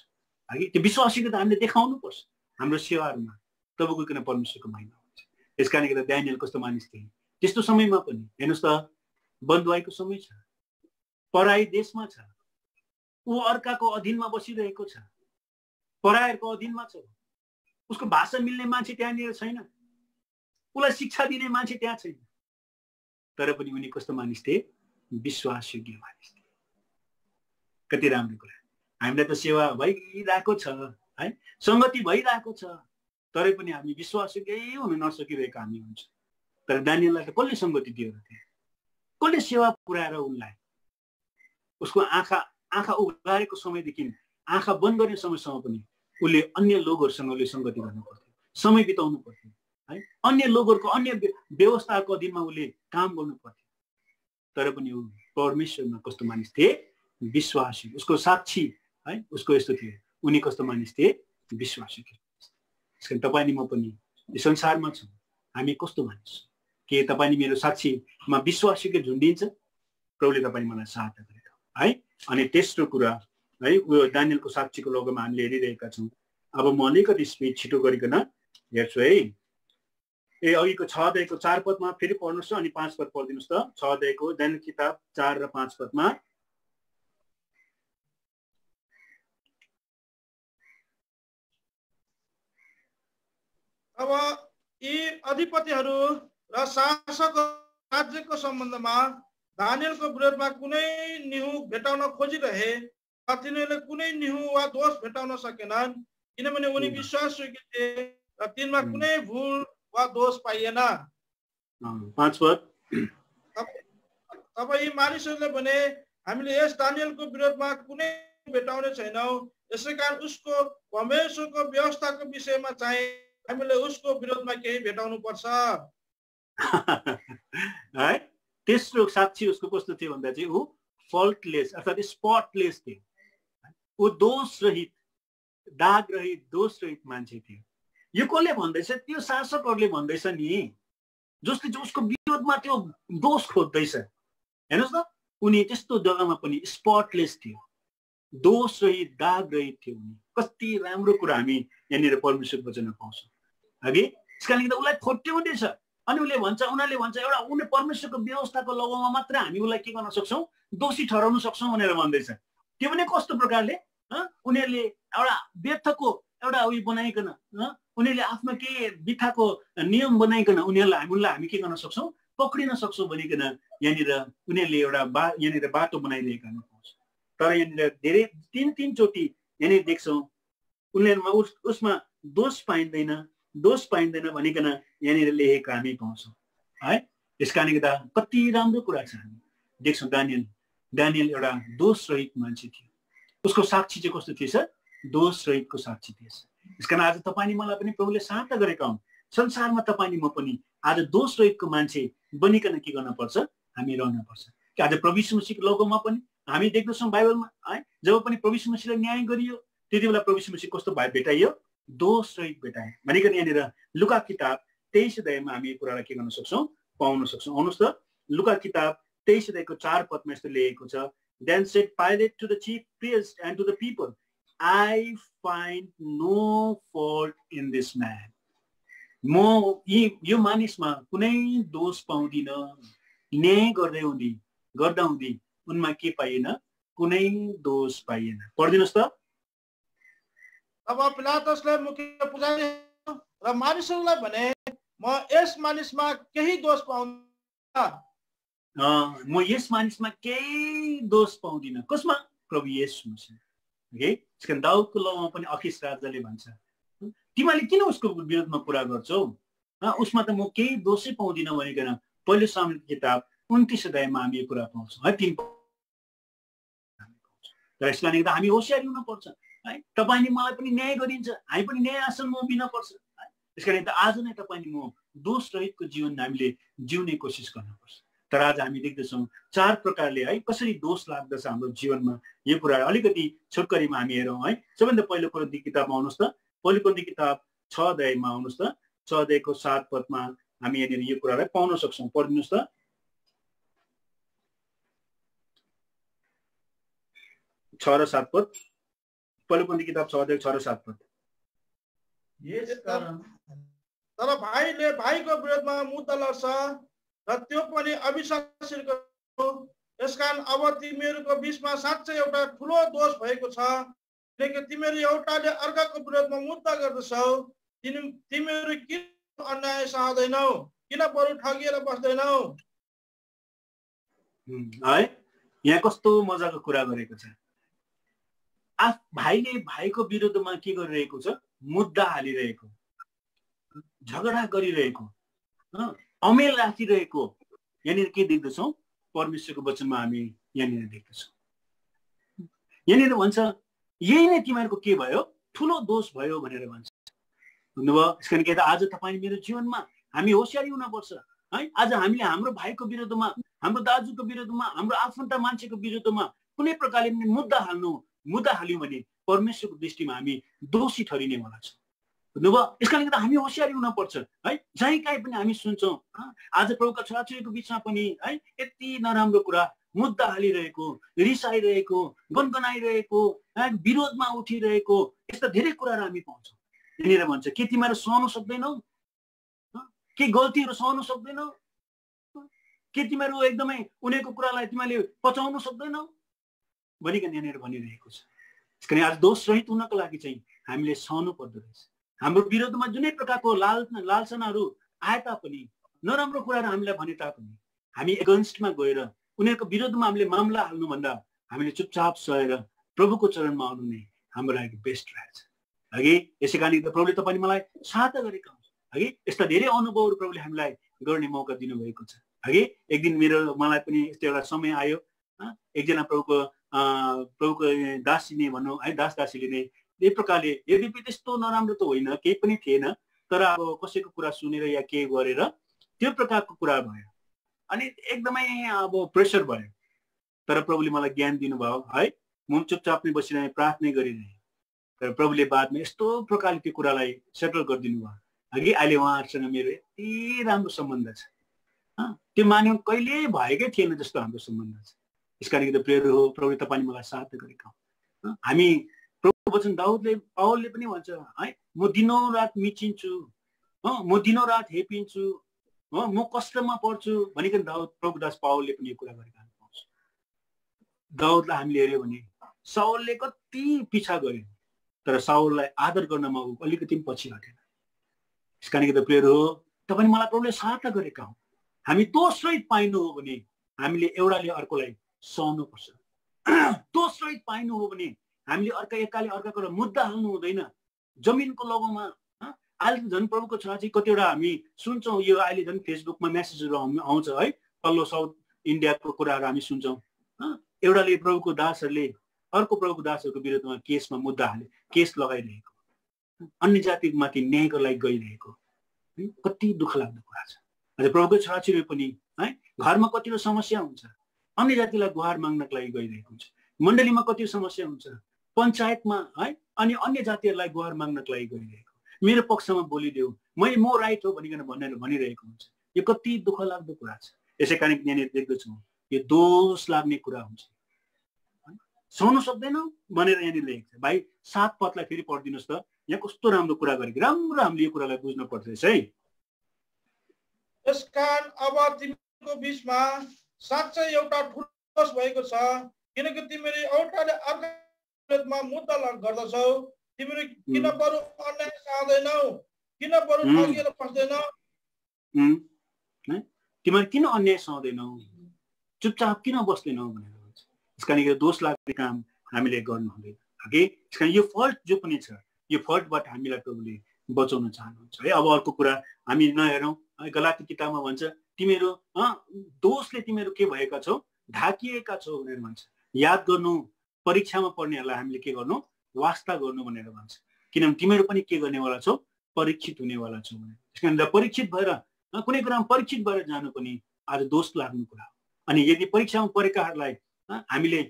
है। त्यो विश्वासयोग्यता हामीले देखाउनुपर्छ हाम्रो सेवाहरूमा, तब गइकन परमेश्वरको महिमा हुन्छ। यस कारणले गर्दा ड्यानियल कस्तो मानिस थिए, त्यस्तो समयमा पनि हेर्नुहोस् त, बन्धुवाईको समय छ, पराई देशमा छ, ऊ अर्काको अधीनमा बसिरहेको छ, परायरको अधीनमा छ, उसको भाषा मिल्ने मान्छे त्यहाँनिर छैन, उसलाई शिक्षा दिने मान्छे त्यहाँ छैन, तर पनि उनी कस्तो मानिस थिए? विश्वासयोग्य मानिस थिए। कति राम्रो कुरा। हामीलाई त सेवा भइरहेको छ है, संगति भइरहेको छ, तरै पनि हामी विश्वासयोग्य हुन नसकिरहेका हामी हुन्छ। तर दानियललाई त कसले संगति दियो र थियो? कसले सेवा पुर्याएर उनलाई उसको आँखा उघारेको समयदेखि आँखा बन्द गर्ने समयसम्म पनि उसले अन्य लोकहरूसँग उसले संगति गर्नु पर्थ्यो, समय बिताउनु पर्थ्यो है, अन्य लोकहरूको अन्य व्यवस्थाको अधीनमा उसले काम गर्नु पर्थ्यो। तर पनि ऊ परमेश्वरमा कस्तो मानिस थिए? विश्वासी। उसको साक्षी है, उसको यस्तो थियो, उनी कस्तो मानिस थिए? विश्वासी। त्यसकारण तपाईँ म पनि यो संसारमा छौँ, हामी कस्तो मानिस? के तपाईँ मेरो साक्षीमा विश्वासीको झुन्डिन्छ? प्रभुले तपाईँ मलाई सहायता गरेको है। अनि तेस्रो कुरा है, उयो दानियलको साक्षीको लोगोमा हामीले हेरिरहेका छौँ। अब म अलिकति स्पिड छिटो गरिकन हेर्छु है। अघिको 6 अध्यायको 4 पदमा फेरि पढ्नुहोस् अनि 5 पद पढिदिनुहोस् त। 6 अध्यायको दानियल किताब 4 र 5 पदमा अब यी अधिपतिहरू र शासक राज्यको सम्बन्धमा दानियलको विरोधमा कुनै निहु भेटाउन खोजिरहे, तिनीहरूले कुनै निहु वा दोष भेटाउन सकेनन्, किनभने उनी विश्वासयोग्य थिए र तिनमा कुनै भूल वा दोष पाइएन। 5 पद। अब यी मानिसहरूले भने हामीले यस दानियलको विरोधमा कुनै भेटाउने छैनौँ, यसै कारण उसको परमेश्वरको व्यवस्थाको विषयमा चाहिँ हामीले उसको विरोधमा केही भेटाउनु पर्छ है। तेस्रो साक्षी उसको कस्तो थियो भन्दा चाहिँ ऊ फल्टलेस अर्थात् स्पटलेस थियो, ऊ दोष रहित, दाग रहित, दोष रहित मान्छे थियो। यो कसले भन्दैछ? त्यो शासकहरूले भन्दैछ नि, जसले चाहिँ उसको विरोधमा त्यो दोष खोज्दैछ। हेर्नुहोस् त, उनी त्यस्तो जग्गामा पनि स्पटलेस थियो, दोष रहित, दाग रहित थियो उनी। कति राम्रो कुरा हामी यहाँनिर परमेश्वरको वचनमा पाउँछौँ हगि। त्यसकारणले गर्दा उसलाई खोट्याउँदैछ अनि उनीहरूले भन्छ एउटा उनी परमेश्वरको व्यवस्थाको लगौमा मात्र हामी उसलाई के गर्न सक्छौँ? दोषी ठहराउन सक्छौँ भनेर भन्दैछ। त्यो पनि कस्तो प्रकारले? उनीहरूले एउटा व्यर्थको एउटा उयो बनाइकन, उनीहरूले आफ्नो के बिथाको नियम बनाइकन उनीहरूलाई हामी के गर्न सक्छौँ? पक्रिन सक्छौँ भनिकन यहाँनिर उनीहरूले एउटा यहाँनिर बाटो बनाइरहेका पाउँछ। तर यहाँनिर धेरै तीन चोटि यहाँनिर देख्छौँ उनीहरूमा उसमा दोष पाइँदैन भनिकन यहाँनिर लेखेको हामी पाउँछौँ है। त्यस कारणले गर्दा कति राम्रो कुरा छ। हामी देख्छौँ दानियल एउटा दोष रहित मान्छे थियो। उसको साक्षी चाहिँ कस्तो थिएछ? दोष रहितको साक्षी थिएछ। त्यस कारण आज तपाईँ मलाई पनि प्रभुले सहायता गरेका हुन्। संसारमा तपाईँ म पनि आज दोष रहितको मान्छे बनिकन के गर्न पर्छ? हामी रहन पर्छ। कि आज प्रभु यीशु मसीहको लोगोमा पनि हामी देख्दछौँ बाइबलमा है, जब पनि प्रभु यीशु मसीहलाई न्याय गरियो त्यति बेला प्रभु यीशु मसीह कस्तो भेटाइयो? दोष रहित भेटाए भनिकन यहाँनिर लुका किताब 23 अध्यायमा हामी यो कुरालाई के गर्न सक्छौँ? पाउन सक्छौँ। आउनुहोस् त, लुका किताब 23 अध्यायको 4 पदमा यस्तो लेखेको छ, Then said Pilate to the chief priest and to the people, I find no fault in this man. म यो मानिसमा कुनै दोष पाउँदिन। न्याय गर्दा हुँदी उनमा के पाइएन? कुनै दोष पाइएन। पढिदिनुहोस् त। अब पिलातसले मुख्य पुजारी र मानिसहरूलाई भने, म यस मानिसमा केही दोष पाउँदिन। म यस मानिसमा केही दोष पाउँदिन। कसमा? प्रभु येशू मसीह। ओके, दाउदको लौमा पनि अखिस राजाले भन्छ, तिमीले किन उसको विरोधमा कुरा गर्छौ? उसमा त म केही दोषै पाउँदिन भनिकन पहिलो सामुएल किताब 29 अध्यायमा हामी यो कुरा पाउँछौँ है। तर यसले गर्दा हामी होसियारी हुन पर्छ है। तपाईले मलाई पनि न्याय गरिन्छ, हामी पनि न्याय आसनमा उभिन पर्छ है। त्यसकारण आज नै तपाईले म दोष रहितको जीवन हामीले जिउने कोसिस गर्नुपर्छ। तर आज हामी देख्दछौँ 4 प्रकारले है कसरी दोष लाग्दछ हाम्रो जीवनमा। यो कुरा अलिकति छोटकरीमा हामी हेरौँ है। सबैभन्दा पहिलो कोरिन्थी किताबमा आउनुहोस् त। पहिलो कोरिन्थी किताब 6 अध्यायमा आउनुहोस् त। 6 अध्यायको 7 पदमा हामी यहाँनिर यो कुरालाई पाउन सक्छौँ। पढिदिनुहोस् त। 6 र 7 पद। पहिलो कोरिन्थी किताब 6 अध्याय 6 र 7 पद। तर भाइले भाइको विरोधमा मुद्दा लड्छ र त्यो पनि अविश्वासीको। यसकारण अब तिमीहरूको बीचमा साँच्चै एउटा ठुलो दोष भएको छ। किनकि तिमीहरू एउटाले अर्काको विरोधमा मुद्दा गर्दछौ, तिमीहरू किन अन्याय सहदैनौ, किन बरु ठगिएर बस्दैनौ? है, यहाँ कस्तो मजाको कुरा गरेको छ। भाइले भाइको विरुद्धमा के गरिरहेको छ? मुद्दा हालिरहेको, झगडा गरिरहेको, अमेल राखिरहेको। यहाँनिर के देख्दछौँ? परमेश्वरको वचनमा हामी यहाँनिर देख्दछौँ। यहाँनिर भन्छ यही नै तिमीहरूको के भयो? ठुलो दोष भयो भनेर भन्छ। बुझ्नुभयो? यसकारण के आज तपाईँ मेरो जीवनमा हामी होसियारी हुनुपर्छ है। आज हामीले हाम्रो भाइको विरुद्धमा, हाम्रो दाजुको विरुद्धमा, हाम्रो आफन्त मान्छेको विरुद्धमा कुनै प्रकारले मुद्दा हाल्यौँ भने परमेश्वरको दृष्टिमा हामी दोषी ठहरिनेवाला छौँ। बुझ्नुभयो? यसकारण गर्दा हामी होसियारी हुनुपर्छ है। जहीँ कहीँ पनि हामी सुन्छौँ आज प्रभुका छोराछोरीको बिचमा पनि है यति नराम्रो कुरा, मुद्दा हालिरहेको, रिसाइरहेको, गनगनाइरहेको, विरोधमा उठिरहेको, यस्ता धेरै कुराहरू हामी पाउँछौँ। यहाँनिर भन्छ के तिमीहरू सहनु सक्दैनौ? के गल्तीहरू सहनु सक्दैनौ? के तिमीहरू एकदमै उनीहरूको कुरालाई तिमीले पचाउनु सक्दैनौ भनिकन यहाँनिर भनिरहेको छ। यसकारण आज दोष रहित हुनको लागि चाहिँ हामीले सहनु पर्दो रहेछ। हाम्रो विरोधमा जुनै प्रकारको लालसनाहरू आए तापनि, नराम्रो कुराहरू हामीलाई भने तापनि हामी एगेन्स्टमा गएर उनीहरूको विरोधमा हामीले मामला हाल्नुभन्दा हामीले चुपचाप सहेर प्रभुको चरणमा आउनु नै हाम्रो लागि बेस्ट रहेछ। हगि यसै कारण प्रभुले तपाईँ मलाई सहायता गरेका हुन्छ। हगि यस्ता धेरै अनुभवहरू प्रभुले हामीलाई गर्ने मौका दिनुभएको छ। हगि एक दिन मलाई पनि यस्तो एउटा समय आयो, एकजना प्रभुको दासीले भनौँ है, दासीले नै यही प्रकारले, यद्यपि त्यस्तो नराम्रो त होइन, केही पनि थिएन, तर अब कसैको कुरा सुनेर या के गरेर त्यो प्रकारको कुरा भयो अनि एकदमै अब प्रेसर भयो। तर प्रभुले मलाई ज्ञान दिनुभयो है। म चुपचाप नै बसिरहे, प्रार्थना गरिरहे, तर प्रभुले बादमा यस्तो प्रकारले त्यो कुरालाई सेटल गरिदिनु भयो। हगि अहिले उहाँहरूसँग मेरो यति राम्रो सम्बन्ध छ, त्यो मान्यौँ कहिले भएकै थिएन जस्तो हाम्रो सम्बन्ध छ। यसकारण प्रेयर हो, प्रभुले तपाईँले मलाई सहायता गरेका हौँ। हामी प्रभुको वचन पावलले पनि भन्छ है, म दिनौरात मिचिन्छु, म दिनौरात हेपिन्छु, म कष्टमा पर्छु भनिकन प्रभुदास पावलले पनि यो कुरा गरेका पाउँछ। दाउदलाई हामीले हेऱ्यो भने साउलले कति पिछा गर्यो, तर साउललाई आदर गर्नमा ऊ अलिकति पनि पछि हटेन। यसकारण प्रेयर हो, तपाईँले मलाई प्रभुले सहायता गरेका हौँ। हामी दोषरहित पाइनु हो भने हामीले एउटाले अर्कोलाई सहनुपर्छ। दोषरहित पाइनु हो भने हामीले एकाले अर्काको मुद्दा हाल्नु हुँदैन। जमिनको लगौमा अहिले झन् प्रभुको छोरा चाहिँ कतिवटा हामी सुन्छौँ, यो अहिले झन् फेसबुकमा मेसेजहरू आउँछ है, तल्लो साउथ इन्डियाको कुराहरू हामी सुन्छौँ। एउटाले प्रभुको दासहरूले अर्को प्रभुको दासहरूको विरुद्धमा केसमा मुद्दा हाले, केस लगाइरहेको, अन्य जातिमाथि न्यायको लागि गइरहेको, कति दुःख लाग्दो कुरा छ। अझ प्रभुको छोराछोरी पनि है घरमा कतिवटा समस्या हुन्छ, अन्य जातिलाई गुहार माग्नको लागि गइरहेको हुन्छ, मण्डलीमा कति समस्या हुन्छ, पञ्चायतमा है अनि अन्य जातिहरूलाई गुहार माग्नको लागि गइरहेको, मेरो पक्षमा बोलिदेऊ, म राइट हो भनिरहेको हुन्छ। यो कति दुःख लाग्दो कुरा छ। यसै कारण यहाँनिर देख्दछौँ यो दोष लाग्ने कुरा हुन्छ। सहनु सक्दैनौ भनेर यहाँनिर लेखेको छ। भाइ 7 पदलाई फेरि पढिदिनुहोस् त, यहाँ कस्तो राम्रो कुरा गरेको, राम्रो हामीले यो कुरालाई बुझ्नु पर्छ है। यसकारण अब तिमीहरूको बिचमा साँच्चै एउटा ठुलो दोष भएको छ, किनकि तिमीहरू एउटाले अर्कामा मुद्दा गर्दछौ। तिमीहरू किन बरु अन्याय सहदैनौ, किन बरु ठगिएर बस्दैनौ? तिमीहरू किन अन्याय सहदैनौ, चुपचाप किन बस्दैनौ भनेर भन्छ। यसकारण यो दोष लाग्ने काम हामीले गर्नु हुँदैन। यसकारण यो फल्ट जो पनि छ, यो फल्टबाट हामीलाई प्रभुले बचाउन चाहनुहुन्छ है। अब अर्को कुरा हामी नहेरौँ, गलाती किताबमा भन्छ तिमीहरू दोषले तिमीहरू के भएका छौ, ढाकिएका छौ भनेर भन्छ। याद गर्नु, परीक्षामा पढ्नेहरूलाई हामीले के गर्नु, वास्ता गर्नु भनेर भन्छ। किनभने तिमीहरू पनि के गर्नेवाला छौ, परीक्षित हुनेवाला छौ भनेर। त्यसकारण परीक्षित भएर कुनै कुरामा परीक्षित भएर जानु पनि आज दोष लाग्ने कुरा हो। अनि यदि परीक्षामा परेकाहरूलाई हामीले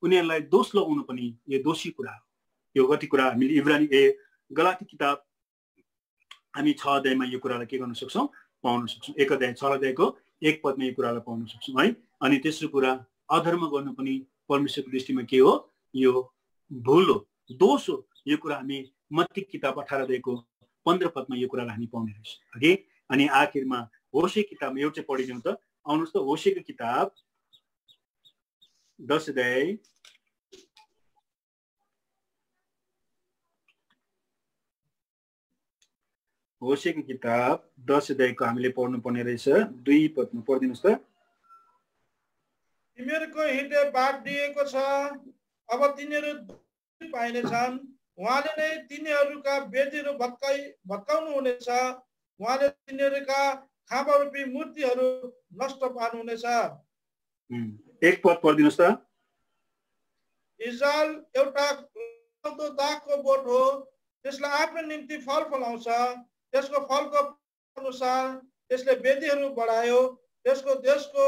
उनीहरूलाई दोष लगाउनु पनि यो दोषी कुरा हो। यो कति कुरा हामीले गलाती किताब हामी 6 अध्यायमा यो कुरालाई के गर्न सक्छौँ, पाउन सक्छौँ। 1 अध्याय 6 अध्यायको 1 पदमा यो कुरालाई पाउन सक्छौँ है। अनि तेस्रो कुरा, अधर्म गर्नु पनि परमेश्वरको दृष्टिमा के हो, यो भुल हो, दोष हो। यो कुरा हामी मत्ती किताब 18 अध्यायको 15 पदमा यो कुरालाई हामी पाउने रहेछौँ। अनि आखिरमा होशे किताबमा एउटा चाहिँ पढिदिउँ त, आउनुहोस् त। होशेको किताब 10 अध्याय होसेको किताब 10 अध्यायको हामीले पढ्नुपर्ने रहेछ 2 पदमा पढिदिनुहोस् त। तिमीहरूको हृदय बाँडिएको छ, अब तिनीहरू पाइनेछन्। उहाँले नै तिनीहरूका वेदीहरू भत्काउनु हुनेछ। उहाँले तिनीहरूका खाँबा रूपी मूर्तिहरू नष्ट पार्नुहुनेछ। एक पद पढिदिनुहोस् त। इजरायल एउटा दागको बोट हो, त्यसले आफ्नो निम्ति फल फलाउँछ। त्यसको फलको अनुसार त्यसले वेदीहरू बढायो। त्यसको देशको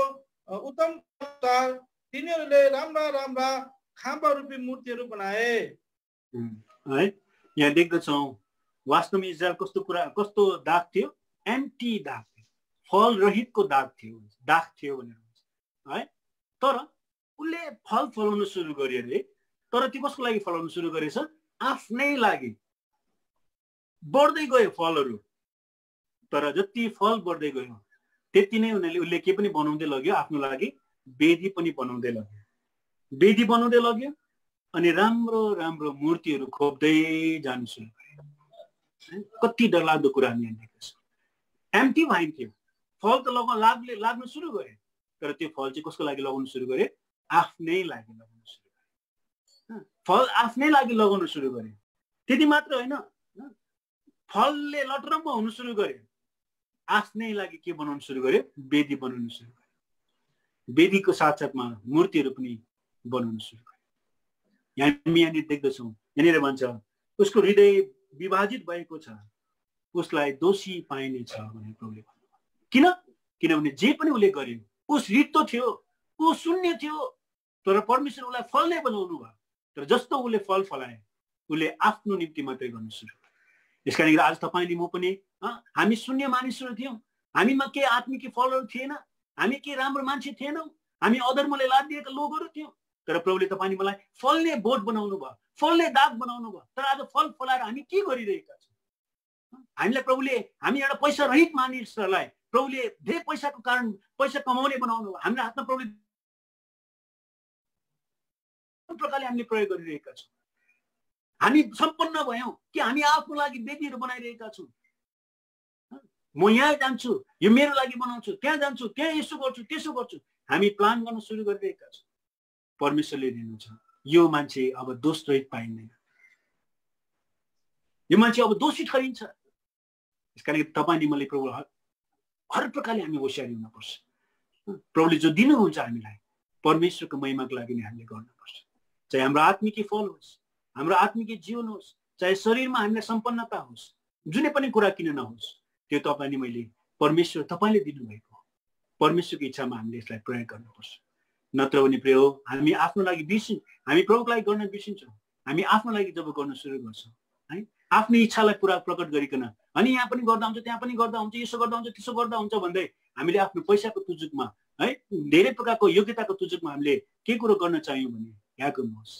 उत्तम अनुसार तिनीहरूले राम्रा राम्रा खाँबा रूपी मूर्तिहरू बनाए। है यहाँ देख्दछौँ वास्तवमा इजरायल कस्तो दाग थियो, एम्टी दाग थियो, फल रहितको दाग थियो भनेर भन्छ है। तर उसले फल फलाउन सुरु गर्यो अरे, तर त्यो कसको लागि फलाउन सुरु गरेछ? आफ्नै लागि। बढ्दै गयो फलहरू, तर जति फल बढ्दै गयो त्यति नै उसले के पनि बनाउँदै लग्यो, आफ्नो लागि वेदी पनि बनाउँदै लग्यो। वेदी बनाउँदै लग्यो अनि राम्रो राम्रो मूर्तिहरू खोप्दै जानु सुरु गर्यो। कति डरलाग्दो कुरा हामी यहाँ देख्दछौँ। एम्टी भाइन थियो, फल त लाग्न सुरु गर्यो, तर त्यो फल चाहिँ कसको लागि लगाउन सुरु गर्यो? आफ्नै लागि लगाउन सुरु गर्यो। फल आफ्नै लागि लगाउन सुरु गर्यो। त्यति मात्र होइन, फलले लटरम्म हुन सुरु गर्यो, आफ्नै लागि के बनाउन सुरु गर्यो? वेदी बनाउन सुरु गर्यो। वेदीको साथसाथमा मूर्तिहरू पनि बनाउन सुरु गर्यो। यहाँनिर देख्दछौँ, यहाँनिर भन्छ उसको हृदय विभाजित भएको छ, उसलाई दोषी पाइनेछ भनेर प्रभुले भन्नुभयो। किनभने जे पनि उसले गर्यो, उस रित्तो थियो, ऊ शून्य थियो, तर परमेश्वर उसलाई फल नै बनाउनु भयो। तर जस्तो उसले फल फलाए, उसले आफ्नो निम्ति मात्रै गर्न सुरु गर्यो। यस कारण आज तपाईँले म पनि हामी शून्य मानिसहरू थियौँ, हामीमा के आत्मिक फलहरू थिएन, हामी के राम्रो मान्छे थिएनौँ, हामी अधर्मले लादिएका लोकहरू थियौँ। तर प्रभुले तपाईँ मलाई फल्ने बोट बनाउनु भयो, फल्ने दाग बनाउनु भयो। तर आज फल फलाएर हामी के गरिरहेका छौँ? हामीलाई प्रभुले, हामी एउटा पैसा रहित मानिसहरूलाई प्रभुले धेरै पैसाको कारण पैसा कमाउने बनाउनु भयो। हाम्रो हातमा प्रभुले प्रकारले हामीले प्रयोग गरिरहेका छौँ। हामी सम्पन्न भयौँ कि हामी आफ्नो लागि वेदीहरू बनाइरहेका छौँ। म यहाँ जान्छु, यो मेरो लागि बनाउँछु, त्यहाँ जान्छु, त्यहाँ यसो गर्छु, त्यसो गर्छु, हामी प्लान गर्न सुरु गरिरहेका छौँ। परमेश्वरले दिनुहुन्छ, यो मान्छे अब दोष रहित पाइँदैन, यो मान्छे अब दोषी ठहरिन्छ। यसकारण तपाईँले मैले प्रभु हर प्रकारले हामी होसियारी हुनुपर्छ। प्रभुले जो दिनुहुन्छ हामीलाई परमेश्वरको महिमाको लागि नै हामीले गर्नुपर्छ। चाहे हाम्रो आत्मिक फल होस्, हाम्रो आत्मिक जीवन होस्, चाहे शरीरमा हामीलाई सम्पन्नता होस्, जुनै पनि कुरा किन नहोस्, त्यो तपाईँले मैले परमेश्वर तपाईँले दिनुभएको हो। परमेश्वरको इच्छामा हामीले यसलाई प्रयोग गर्नुपर्छ। नत्र भने प्रिय हो, हामी आफ्नो लागि हामी प्रभुको लागि गर्न बिर्सिन्छौँ। हामी आफ्नो लागि जब गर्न सुरु गर्छौँ है, आफ्नो इच्छालाई पुरा प्रकट गरिकन अनि यहाँ पनि गर्दा हुन्छ, त्यहाँ पनि गर्दा हुन्छ, यसो गर्दा हुन्छ, त्यसो गर्दा हुन्छ भन्दै हामीले आफ्नो पैसाको तुजुकमा है, धेरै प्रकारको योग्यताको तुजुकमा हामीले के कुरो गर्न चाह्यौँ भने याद गर्नुहोस्,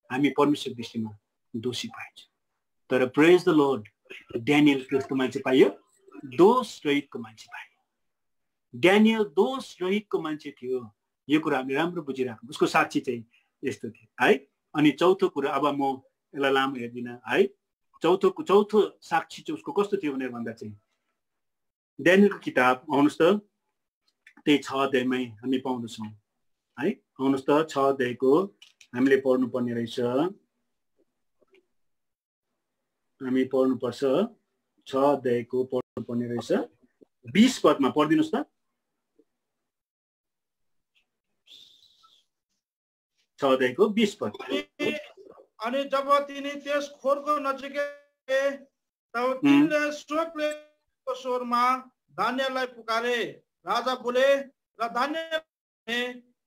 हामी परमेश्वर दृष्टिमा दोषी पाइन्छ। तर प्रेज द लर्ड, ड्यानियल कस्तो मान्छे पाइयो? दोष रहितको मान्छे पाइयो। ड्यानियल दोष रहितको मान्छे थियो। यो कुरा हामीले राम्रो बुझिराख्नु। उसको साक्षी चाहिँ यस्तो थियो है। अनि चौथो कुरा, अब म यसलाई लामो हेर्दिनँ है। चौथो साक्षी चाहिँ उसको कस्तो थियो भनेर भन्दा चाहिँ ड्यानियलको किताब आउनुहोस् त, त्यही 6 अध्यायमै हामी पाउँदछौँ है। आउनुहोस् त 6 अध्यायको हामीले पढ्नुपर्ने रहेछ। हामी पढ्नुपर्छ 6 अध्यायको पढ्नुपर्ने रहेछ। 20 पदमा पढिदिनुहोस् त। 6 अध्यायको 20 पद। अनि जब तिनी त्यस खोरको नजिकै तब तिनले शोकले स्वरमा दानियललाई पुकारे। राजा बोले र दानियलले,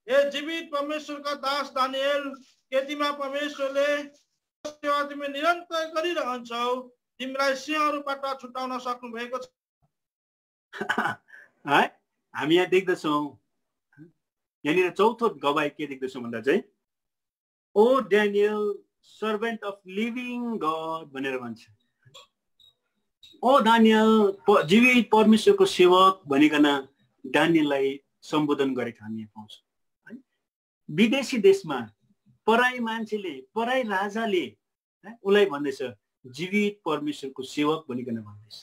हे जीवित परमेश्वरका दास दानियल, के तिमीलाई परमेश्वरले सेवा तिमी निरन्तर गरिरहन्छौ, तिमीलाई सिंहहरूबाट छुटाउन सक्नु भएको छ। है, हामी यहाँ देख्दछौँ, यहाँनिर चौथो गवाही के देख्दछौँ भन्दा चाहिँ O Daniel servant of living God भनेर भन्छ। ओ दानियल जीवित परमेश्वरको सेवक भनिकन दानियललाई सम्बोधन गरेको हामी पाउँछौँ है। विदेशी देशमा पराई मान्छेले, पराई राजाले उसलाई भन्दैछ जीवित परमेश्वरको सेवक भनिकन भन्दैछ।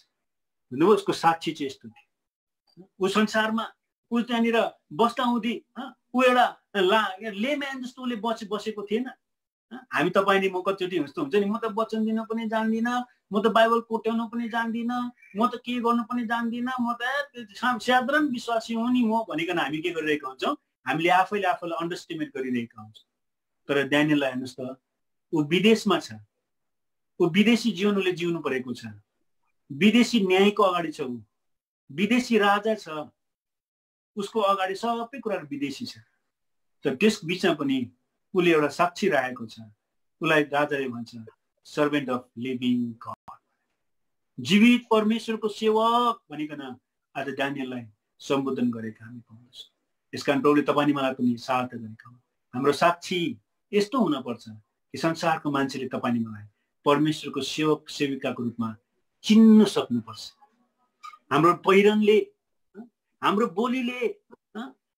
भन्नुभयो उसको साक्षी चाहिँ यस्तो थियो। ऊ संसारमा ऊ त्यहाँनिर बस्दा हुँदी ऊ एउटा लेम्यान जस्तो उसले बसेको थिएन। हामी तपाईँले म कतिचोटि जस्तो हुन्छ नि, म त वचन दिन पनि जान्दिनँ, म त बाइबल कोट्याउन पनि जान्दिनँ, म त के गर्नु पनि जान्दिनँ, म त साधारण विश्वासी हुँ नि म भनिकन हामी के गरिरहेका हुन्छौँ, हामीले आफैले आफूलाई अन्डरस्टिमेट गरिरहेका हुन्छौँ। तर ड्यानियललाई हेर्नुहोस् त, ऊ विदेशमा छ, ऊ विदेशी जीवन उसले जिउनु परेको छ, विदेशी न्यायको अगाडि छ, ऊ विदेशी राजा छ, उसको अगाडि सबै कुराहरू विदेशी छ। तर त्यस बिचमा पनि उसले एउटा साक्षी राखेको छ। उसलाई राजाले भन्छ सर्भेन्ट अफ लिभिङ गड, जीवित परमेश्वरको सेवक भनिकन आज ड्यानियललाई सम्बोधन गरेका हामी पाउँछौँ। यसकारण प्रभुले तपाईँ मलाई पनि सहायता गरेका हुन्। हाम्रो साक्षी यस्तो हुनपर्छ कि संसारको मान्छेले तपाईँ मलाई परमेश्वरको सेवक सेविकाको रूपमा चिन्न सक्नुपर्छ। हाम्रो पहिरनले, हाम्रो बोलीले,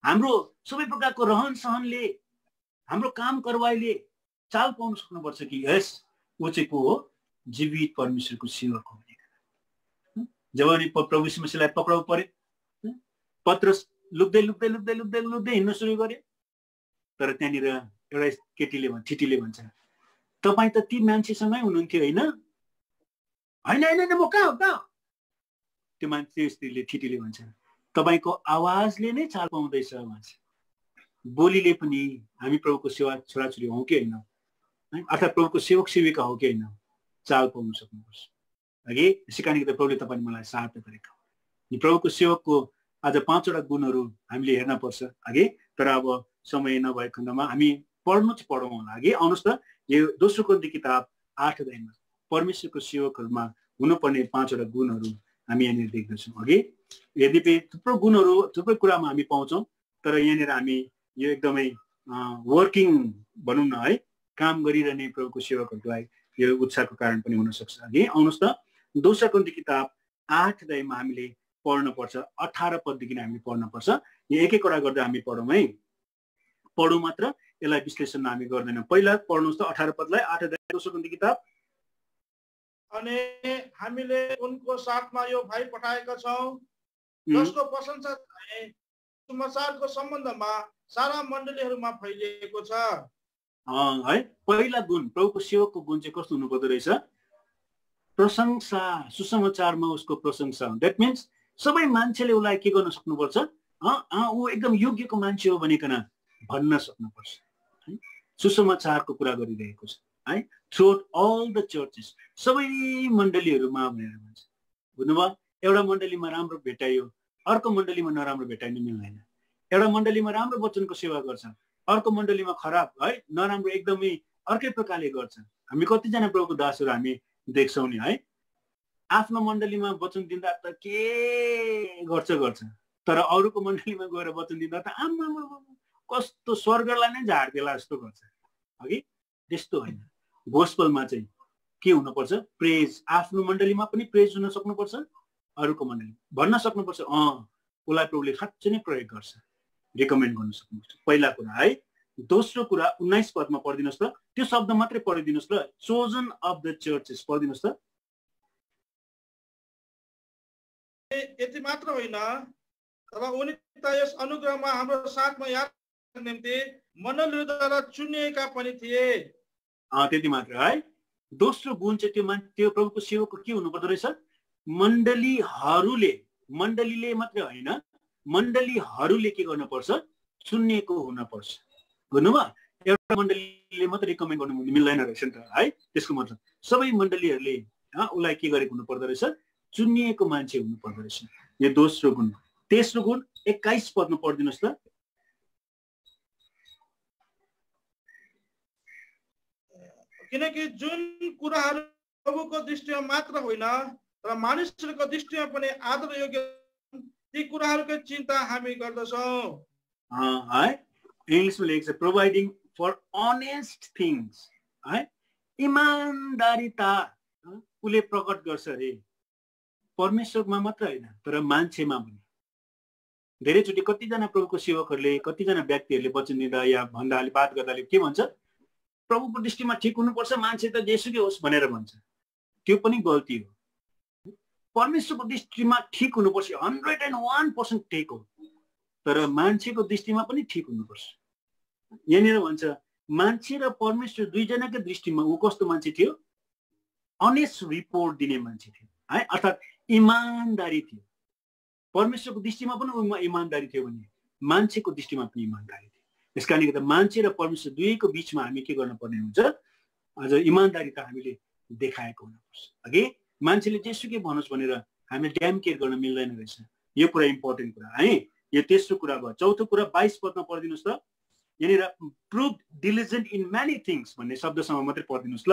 हाम्रो सबै प्रकारको रहन सहनले, हाम्रो काम कारवाहीले चाल पाउन सक्नुपर्छ कि यस ऊ चाहिँ को हो, जीवित परमेश्वरको सेवक हो। जब अनि प्रभु यीशु मसीहलाई पक्राउ पर्यो, पत्रस लुक्दै लुक्दै लुक्दै लुक्दै लुक्दै हिँड्न सुरु गरे। तर त्यहाँनिर एउटा केटीले ठिटीले भन्छ तपाईँ त ती मान्छेसँगै हुनुहुन्थ्यो होइन? होइन होइन म कहाँ हो कहाँ? त्यो मान्छे स्त्रीले ठिटीले भन्छ तपाईँको आवाजले नै चाल पाउँदैछ, बोलीले पनि हामी प्रभुको सेवा छोराछोरी हौ कि होइन, अर्थात् प्रभुको सेवक सेविका हो कि होइन, चाल पाउन सक्नुपर्छ। अघि सिकाने त प्रभुले तपाईँ मलाई सहायता गरेका हो। प्रभुको सेवकको आज 5वटा गुणहरू हामीले हेर्न पर्छ अघि। तर अब समय नभएको खण्डमा हामी पढ्नु चाहिँ पढौँ होला। अघि आउनुहोस् त, यो दोस्रो कोरिन्थी किताब 8 अध्यायमा परमेश्वरको सेवकहरूमा हुनुपर्ने 5वटा गुणहरू हामी यहाँनिर देख्दछौँ। अघि यद्यपि थुप्रो गुणहरू थुप्रै कुरामा हामी पाउँछौँ, तर यहाँनिर हामी यो एकदमै वर्किङ भनौँ न है, काम गरिरहने प्रभुको सेवकहरूलाई यो उत्साहको कारण पनि हुनसक्छ। अघि आउनुहोस् त, दोस्रो कोरिन्थी किताब 8 अध्यायमा हामीले पढ्न पर्छ, 18 पददेखि हामीले पढ्न पर्छ। यो एक एकवटा गर्दा हामी पढौँ है, पढौँ मात्र, यसलाई विश्लेषण हामी गर्दैनौँ। पहिला पढ्नुहोस् त 18 पदलाई, 8 अध्याय दोस्रो कोरिन्थी किताब। अनि हामीले उनको साथमा यो भाइ पठाएका छौँ जसको प्रशंसा समाचारको सम्बन्धमा सारा मण्डलीहरूमा फैलिएको छ। है, पहिला गुण प्रभुको सेवकको गुण चाहिँ कस्तो हुनुपर्दो रहेछ? प्रशंसा, सुसमाचारमा उसको प्रशंसा। द्याट मिन्स सबै मान्छेले उसलाई के गर्न सक्नुपर्छ? ऊ एकदम योग्यको मान्छे हो भनिकन भन्न सक्नुपर्छ। सुसमाचारको कुरा गरिरहेको छ है, थ्रुआउट अल द चर्चेस, सबै मण्डलीहरूमा भनेर भन्छ। बुझ्नुभयो? एउटा मण्डलीमा राम्रो भेटाइयो, अर्को मण्डलीमा नराम्रो भेटाइनु मिल्दैन। एउटा मण्डलीमा राम्रो वचनको सेवा गर्छ, अर्को मण्डलीमा खराब है, नराम्रो एकदमै अर्कै प्रकारले गर्छ। हामी कतिजना प्रभुको दासहरू हामी देख्छौँ नि है, आफ्नो मण्डलीमा वचन दिँदा त के गर्छ, तर अरूको मण्डलीमा गएर वचन दिँदा त आमा कस्तो स्वर्गलाई नै झाड्देला जस्तो गर्छ। अघि त्यस्तो होइन। गोस्पलमा चाहिँ के हुनुपर्छ? प्रेज। आफ्नो मण्डलीमा पनि प्रेज हुन सक्नुपर्छ, अरूको मण्डली भन्न सक्नुपर्छ उसलाई प्रभुले साँच्चै नै प्रयोग गर्छ, रिकमेन्ड गर्न सक्नुपर्छ। पहिला कुरा है। दोस्रो कुरा 19 पदमा पढिदिनुहोस् त, त्यो शब्द मात्रै पढिदिनुहोस् ल, चोजन अफ द चर्चेस पढिदिनुहोस् त। यति मात्र होइन, तर उनी त यस अनुग्रहमा हाम्रो साथमा याद निम्ति मण्डलीद्वारा चुनिएका पनि थिए। त्यति मात्र है। दोस्रो गुण चाहिँ त्यो प्रभुको सेवकको के हुनुपर्दो रहेछ? मण्डलीले मात्रै होइन, मण्डलीहरूले के गर्नुपर्छ? चुनिएको हुनुपर्छ। बुझ्नुभयो? एउटा मण्डलीले मात्रै रिकमेन्ड गर्नु मिल्दैन रहेछ नि त है। त्यसको मतलब सबै मण्डलीहरूले उसलाई के गरेको हुनुपर्दो रहेछ? चुनिएको मान्छे हुनुपर्दो रहेछ। यो दोस्रो गुण। तेस्रो गुण 21 पदमा पढिदिनुहोस् त। किनकि जुन कुराहरू प्रभुको दृष्टिमा मात्र होइन तर मानिसहरूको दृष्टिमा पनि आदर योग्य ती कुराहरूको चिन्ता हामी गर्दछौँ है। इङ्ग्लिसमा लेखेको छ प्रोभाइडिङ फर अनेस्ट थिङ्स है, इमानदारीता उसले प्रकट गर्छ अरे, परमेश्वरमा मात्र होइन तर मान्छेमा पनि। धेरैचोटि कतिजना प्रभुको सेवकहरूले, कतिजना व्यक्तिहरूले वचन दिँदा या भन्दा बात गर्दाले के भन्छ? प्रभुको दृष्टिमा ठिक हुनुपर्छ, मान्छे त जेसुकै होस् भनेर भन्छ। त्यो पनि गल्ती हो। परमेश्वरको दृष्टिमा ठिक हुनुपर्छ, 101% ठिक हो, तर मान्छेको दृष्टिमा पनि ठिक हुनुपर्छ। यहाँनिर भन्छ मान्छे र परमेश्वर दुईजनाको दृष्टिमा ऊ कस्तो मान्छे थियो? अनेस्ट रिपोर्ट दिने मान्छे थियो है, अर्थात् इमानदारी थियो। परमेश्वरको दृष्टिमा पनि इमानदारी थियो भने मान्छेको दृष्टिमा पनि इमानदारी थियो। त्यस कारणले गर्दा मान्छे र परमेश्वर दुवैको बिचमा हामी के गर्न पर्ने हुन्छ? अझ इमानदारी त हामीले देखाएको हुनुपर्छ। अघि मान्छेले जेसुकै भनोस् भनेर हामीले ड्याम केयर गर्न मिल्दैन रहेछ। यो कुरा इम्पोर्टेन्ट कुरा है। यो तेस्रो कुरा भयो। चौथो कुरा 22 पदमा पढिदिनुहोस् त। यहाँनिर prove diligent in many things भन्ने शब्दसँग मात्रै पढिदिनुहोस् ल।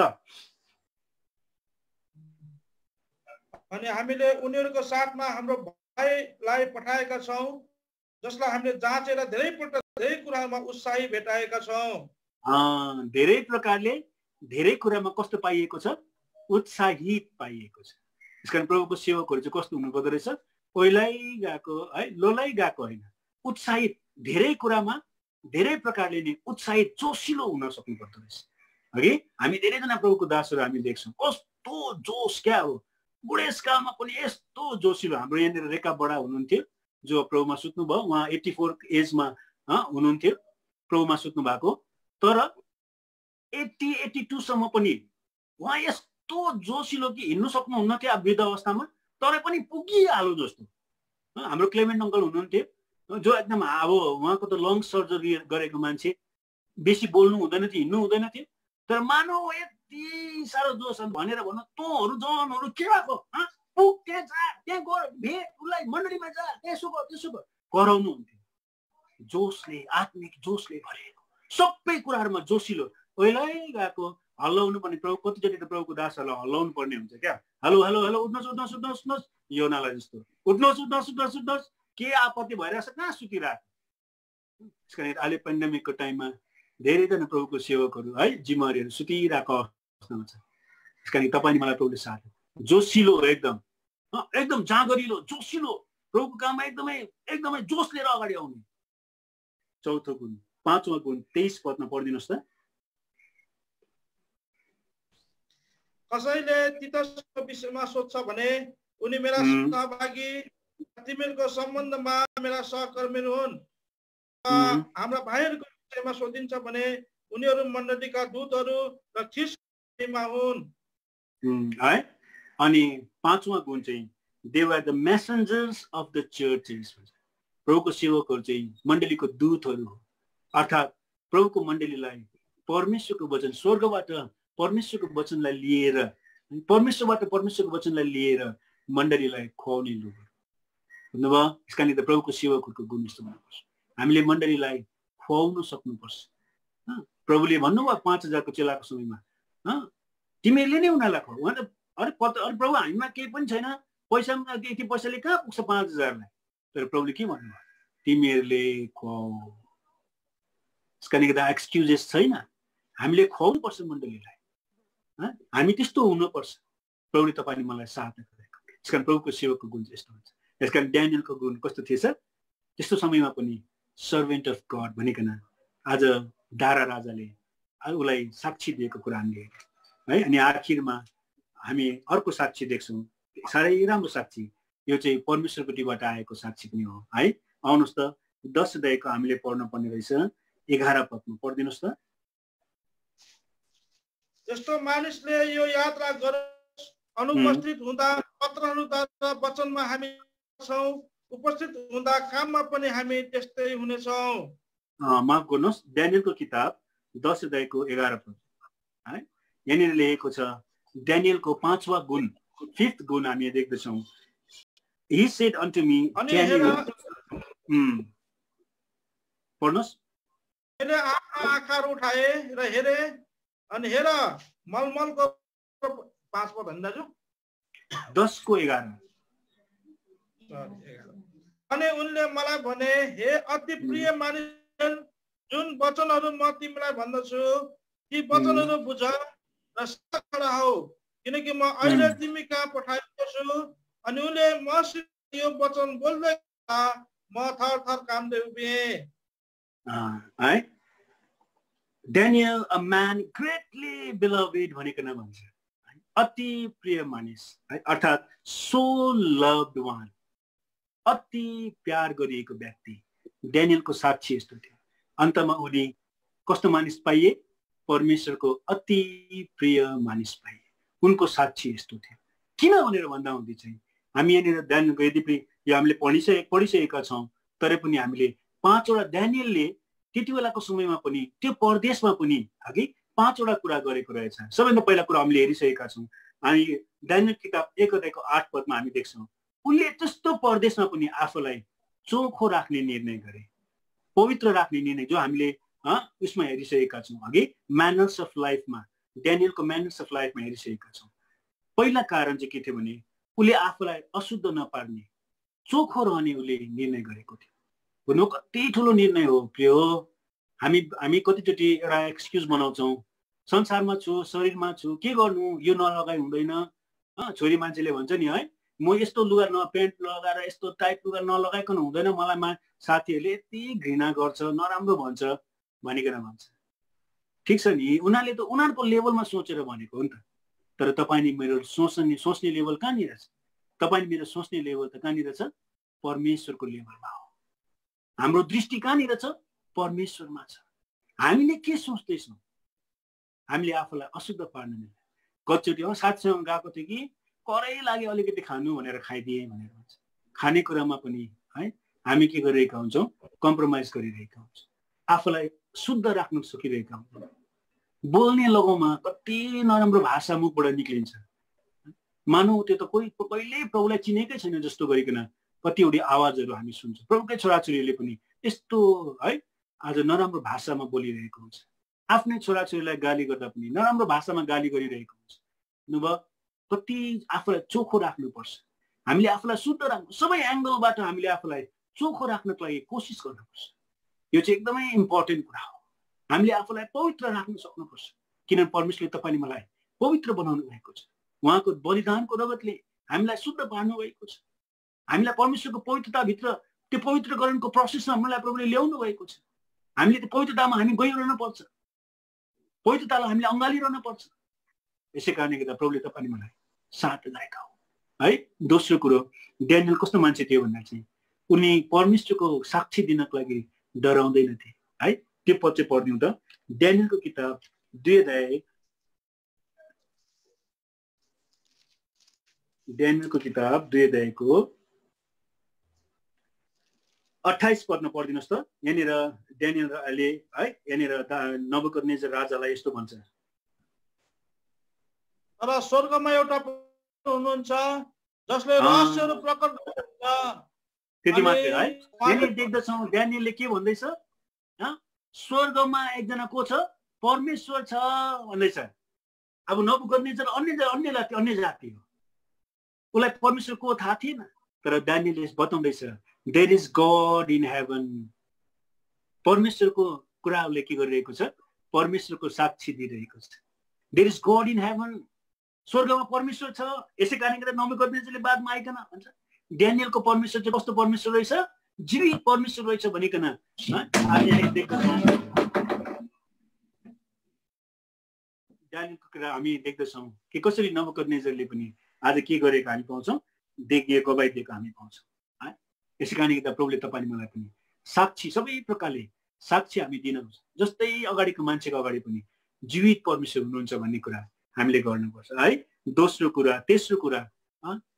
अनि हामीले उनीहरूको साथमा हाम्रो भाइलाई पठाएका छौँ, जसलाई हामीले जाँचेर धेरैपल्ट धेरै कुरामा उत्साही भेटाएका छौँ। धेरै प्रकारले धेरै कुरामा कस्तो पाइएको छ? उत्साहित पाइएको छ। त्यसकारण प्रभुको सेवकहरू चाहिँ कस्तो हुनुपर्दो रहेछ? ओइलाई गएको है, लोलाई गएको होइन, उत्साहित, धेरै कुरामा धेरै प्रकारले नै उत्साहित जोसिलो हुन सक्नुपर्दो रहेछ। अघि हामी धेरैजना प्रभुको दासहरू हामी देख्छौँ कस्तो जोस क्या हो, बुढेसकालमा पनि यस्तो जोसिलो। हाम्रो यहाँनिर रेखा बडा हुनुहुन्थ्यो जो प्रभुमा सुत्नुभयो, उहाँ 84 एजमा हुनुहुन्थ्यो प्रभुमा सुत्नु भएको, तर 80-82 सम्म पनि उहाँ यस्तो जोसिलो कि हिँड्नु सक्नुहुन्न थियो वृद्ध अवस्थामा, तर पनि पुगिहाल्यो जस्तो। हाम्रो क्लेमेन्ट अङ्कल हुनुहुन्थ्यो जो एकदम अब उहाँको त लङ सर्जरी गरेको मान्छे, बेसी बोल्नु हुँदैन थियो, हिँड्नु हुँदैन थियो, तर मानव यति साह्रो जोस भनेर भन्नु तँहरू जनहरू के भएको, पुग त्यहाँ जा, त्यहाँ गएर भेट उसलाई, मण्डलीमा जा, त्यसो गर त्यसो गर कराउनु हुन्थ्यो। जोसले, आत्मिक जोसले भरिएको, सबै कुराहरूमा जोसिलो। ओइलाई गएको हल्लाउनु पर्ने, प्रभु कतिचोटि त प्रभुको दासहरूलाई हल्लाउनु पर्ने हुन्छ क्या। हेलो हेलो हेलो, उठ्नुहोस् उठ्नुहोस् उठ्नुहोस् उठ्नुहोस्, योनालाई जस्तो उठ्नुहोस् उठ्नुहोस् उठ्नुहोस् उठ्नुहोस्, के आपत्ति भइरहेछ, कहाँ सुतिरहेको। त्यस कारण अहिले पेन्डेमिकको टाइममा धेरैजना प्रभुको सेवकहरू है, जिम्मेवारीहरू सुतिरहेको अवस्थामा छ। त्यस कारण तपाईँ मलाई प्रभुले साथ जोसिलो, एकदम एकदम जाँगरिलो जोसिलो, प्रभुको काममा एकदमै एकदमै जोस लिएर अगाडि आउने। चौथो गुण, 5वां गुण 23 पदमा पढिदिनुहोस् त। कसैले तितसको विषयमा सोध्छ भने उनी मेरा सहभागी, तिमीहरूको सम्बन्धमा मेरा सहकर्मी हुन्। हाम्रा भाइहरूको विषयमा सोधिन्छ भने उनीहरू मण्डलीका दूतहरू र ख्रीष्टमा हुन्। है। अनि 5वां गुण चाहिँ they were the messengers of the churches. प्रभुको सेवकहरू चाहिँ मण्डलीको दूतहरू हो, अर्थात् प्रभुको मण्डलीलाई परमेश्वरको वचन, स्वर्गबाट परमेश्वरको वचनलाई लिएर, परमेश्वरबाट परमेश्वरको वचनलाई लिएर मण्डलीलाई खुवाउने लोक भन्नुभयो। त्यस कारणले त प्रभुको सेवकहरूको गुण यस्तो हुनुपर्छ, हामीले मण्डलीलाई खुवाउन सक्नुपर्छ। प्रभुले भन्नुभयो 5000 को चेलाको समयमा, तिमीहरूले नै उनीहरूलाई खुवाऊ। उहाँ त अरे प्रभु हामीमा केही पनि छैन, पैसा यति पैसाले कहाँ पुग्छ 5000लाई, तर प्रभुले के भन्नुभयो? तिमीहरूले खुवाऊ। त्यस कारणले गर्दा एक्सक्युजेस छैन, हामीले खुवाउनु पर्छ मण्डलीलाई, हामी त्यस्तो हुनुपर्छ। प्रभुले तपाईँले मलाई साथ गरेको। त्यस कारण प्रभुको सेवकको गुण चाहिँ यस्तो हुन्छ। त्यस कारण ड्यानियलको गुण कस्तो थिएछ? त्यस्तो समयमा पनि सर्भेन्ट अफ गड भनिकन आज दारा राजाले उसलाई साक्षी दिएको कुरा हामीले है। अनि आखिरमा हामी अर्को साक्षी देख्छौँ, साह्रै राम्रो साक्षी। यो चाहिँ परमेश्वरपट्टिबाट आएको साक्षी पनि हो है। आउनुहोस् त 10 अध्यायको हामीले पढ्न पर्ने रहेछ। 11 पदमा पढिदिनुहोस् त। यस्तो मानिसले यो यात्रा गरोस्, अनुपस्थित हुँदा पत्रहरूद्वारा वचनमा हामी छौँ, उपस्थित हुँदा काममा पनि हामी त्यस्तै हुनेछौँ। माफ गर्नुहोस्, ड्यानियलको किताब 10 अध्यायको 11 पद है। यहाँनिर लेखेको छ ड्यानियलको 5वां गुण, 5th गुण हामी देख्दछौँ। He said unto me, Daniel, पढ्नुहोस्। मैले आँखा उठाए र हेरे, अनि हेर मलमलको 5 पद भन्दा जो 10 को 11। अनि उनले मलाई भने, हे अति प्रिय मानिस, जुन वचनहरू म तिमीलाई भन्दछु ती वचनहरू बुझ र खडा हौ, किनकि म अहिले तिमी कहाँ पठाएको छु। अनि उनले मसित यो वचन बोल्दै म थर थर कामले उभिएँ। Daniel, a man greatly beloved भनिकन भन्छ। अति प्रिय मानिस है, अर्थात् सो लभ्ड वान, अति प्यार गरिएको व्यक्ति। ड्यानियलको साक्षी यस्तो थियो। अन्तमा उनी कस्तो मानिस पाइए? परमेश्वरको अति प्रिय मानिस पाइए। उनको साक्षी यस्तो थियो। किन भनेर भन्दा हुँदै चाहिँ हामी यहाँनिर ड्यानियलको, यद्यपि यो हामीले पढिसकेका छौँ, तर पनि हामीले 5 वटा ड्यानियलले त्यति बेलाको समयमा पनि त्यो परदेशमा पनि अघि 5 वटा कुरा गरेको रहेछ। सबैभन्दा पहिला कुरा हामीले हेरिसकेका छौँ। हामी ड्यानियल किताब 1 अध्यायको 8 पदमा हामी देख्छौँ उनले त्यस्तो परदेशमा पनि आफूलाई चोखो राख्ने निर्णय गरे, पवित्र राख्ने निर्णय, जो हामीले उसमा हेरिसकेका छौँ अघि म्यानर्स अफ लाइफमा, ड्यानियलको म्यानर्स अफ लाइफमा हेरिसकेका छौँ। पहिला कारण चाहिँ के थियो भने उसले आफूलाई अशुद्ध नपार्ने, चोखो रहने उसले निर्णय गरेको थियो। भन्नु कति ठुलो निर्णय हो प्रियो। हामी कतिचोटि एउटा एक्सक्युज बनाउँछौँ, संसारमा छु, शरीरमा छु, के गर्नु, यो नलगाइ हुँदैन। छोरी मान्छेले भन्छ नि है, म यस्तो लुगा प्यान्ट लगाएर यस्तो टाइट लुगा नलगाइकन हुँदैन, मलाई साथीहरूले यति घृणा गर्छ, नराम्रो भन्छ भनिकन भन्छ। ठिक छ नि, उनीहरूले त उनीहरूको लेभलमा सोचेर भनेको हो नि त। तर तपाईँ मेरो सोच्ने लेभल कहाँनिर छ? तपाईँ मेरो सोच्ने लेभल त कहाँनिर छ? परमेश्वरको लेभलमा हो। हाम्रो दृष्टि कहाँनिर छ? परमेश्वरमा छ। हामीले के सोच्दैछौँ? हामीले आफूलाई अशुद्ध पार्न मिल्दैन। कतिचोटि साथीसँग गएको थियो कि करै लाग्यो अलिकति खानु भनेर खाइदिएँ भनेर भन्छ। खाने कुरामा पनि है हामी के गरिरहेका हुन्छौँ? कम्प्रोमाइज गरिरहेका हुन्छौँ। आफूलाई शुद्ध राख्न सकिरहेका हुन्छौँ। बोल्ने लगाउमा कति नराम्रो भाषा मुखबाट निक्लिन्छ। मानौ त्यो त कहिल्यै प्रभुलाई चिनेकै छैन जस्तो गरिकन कतिवटा आवाजहरू हामी सुन्छौँ। प्रभुकै छोराछोरीले पनि यस्तो है आज नराम्रो भाषामा बोलिरहेको हुन्छ। आफ्नै छोराछोरीलाई गाली गर्दा पनि नराम्रो भाषामा गाली गरिरहेको हुन्छ।नुभयो, कति आफूलाई चोखो राख्नुपर्छ। हामीले आफूलाई शुद्ध राख्नु, सबै एङ्गलबाट हामीले आफूलाई चोखो राख्नको लागि कोसिस गर्नुपर्छ। यो चाहिँ एकदमै इम्पोर्टेन्ट कुरा हो। हामीले आफूलाई पवित्र राख्न सक्नुपर्छ, किनभने परमेश्वरले तपाईँ मलाई पवित्र बनाउनु भएको छ। उहाँको बलिदानको रगतले हामीलाई शुद्ध पार्नु भएको छ। हामीलाई परमेश्वरको पवित्रताभित्र त्यो पवित्रकरणको प्रोसेसमा हामीलाई प्रभुले ल्याउनु भएको छ। हामीले त्यो पवित्रतामा हामी गइरहनु पर्छ, पवित्रतालाई हामीले अँगालिरहनु पर्छ। यसै कारणले गर्दा प्रभुले तपाईँ मलाई साथ दिएका हो है। दोस्रो कुरो, ड्यानियल कस्तो मान्छे थियो भन्दा चाहिँ उनी परमेश्वरको साक्षी दिनको लागि डराउँदैनथे है। त्यो पद चाहिँ पढ्दिउँ त। ड्यानियलको किताब 2 अध्याय, ड्यानियलको किताब 2 अध्यायको 28 पदमा पढिदिनुहोस् त। यहाँनिर ड्यानियलले है यहाँनिर नबुकदनेजर राजालाई यस्तो भन्छ, तर स्वर्गमा एउटा हुनुहुन्छ जसले रहस्यहरू प्रकट गर्नुहुन्छ। त्यति मात्रै है। यहाँनिर देख्दछौँ ड्यानियलले के भन्दैछ? स्वर्गमा एकजना को छ? परमेश्वर छ भन्दैछ। अब नबुकदनेजर अन्य जाति हो, उसलाई परमेश्वर को थाहा थिएन। तर ड्यानियलले बताउँदैछ there is God in heaven. परमेश्वरको कुरा उसले के गरिरहेको छ? परमेश्वरको साक्षी दिइरहेको छ। There is God in heaven, स्वर्गमा परमेश्वर छ। यसै कारणले गर्दा नबुकदनेजरले बादमा आइकन भन्छ ड्यानियलको परमेश्वर चाहिँ कस्तो परमेश्वर रहेछ? जीवित परमेश्वर रहेछ भनिकन ड्यानियलको कुरा हामी देख्दछौँ कि कसरी नबुकदनेजरले पनि आज के गरेको हामी पाउँछौँ? देखिएको गवाई दिएको हामी पाउँछौँ है। यसै कारणले गर्दा प्रभुले तपाईँ मलाई पनि साक्षी, सबै प्रकारले साक्षी हामी दिन, जस्तै अगाडिको मान्छेको अगाडि पनि जीवित परमेश्वर हुनुहुन्छ भन्ने कुरा हामीले गर्नुपर्छ है। दोस्रो कुरा, तेस्रो कुरा,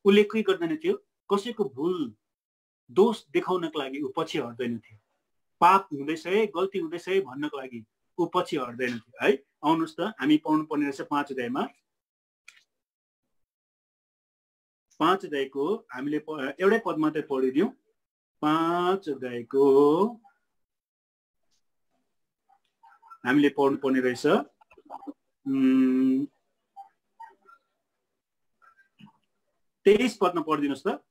उसले के गर्दैन थियो? कसैको भुल दोष देखाउनको लागि ऊ पछि हट्दैन थियो। पाप हुँदैछ है, गल्ती हुँदैछ है भन्नको लागि ऊ पछि हट्दैन थियो है। आउनुहोस् त, हामी पढ्नु पर्ने रहेछ 5 अध्यायमा। 5 अध्यायको हामीले एउटै पद मात्रै पढिदिउँ। 5 अध्यायको हामीले पढ्नु पर्ने रहेछ 23 पदमा पढिदिनुहोस् त।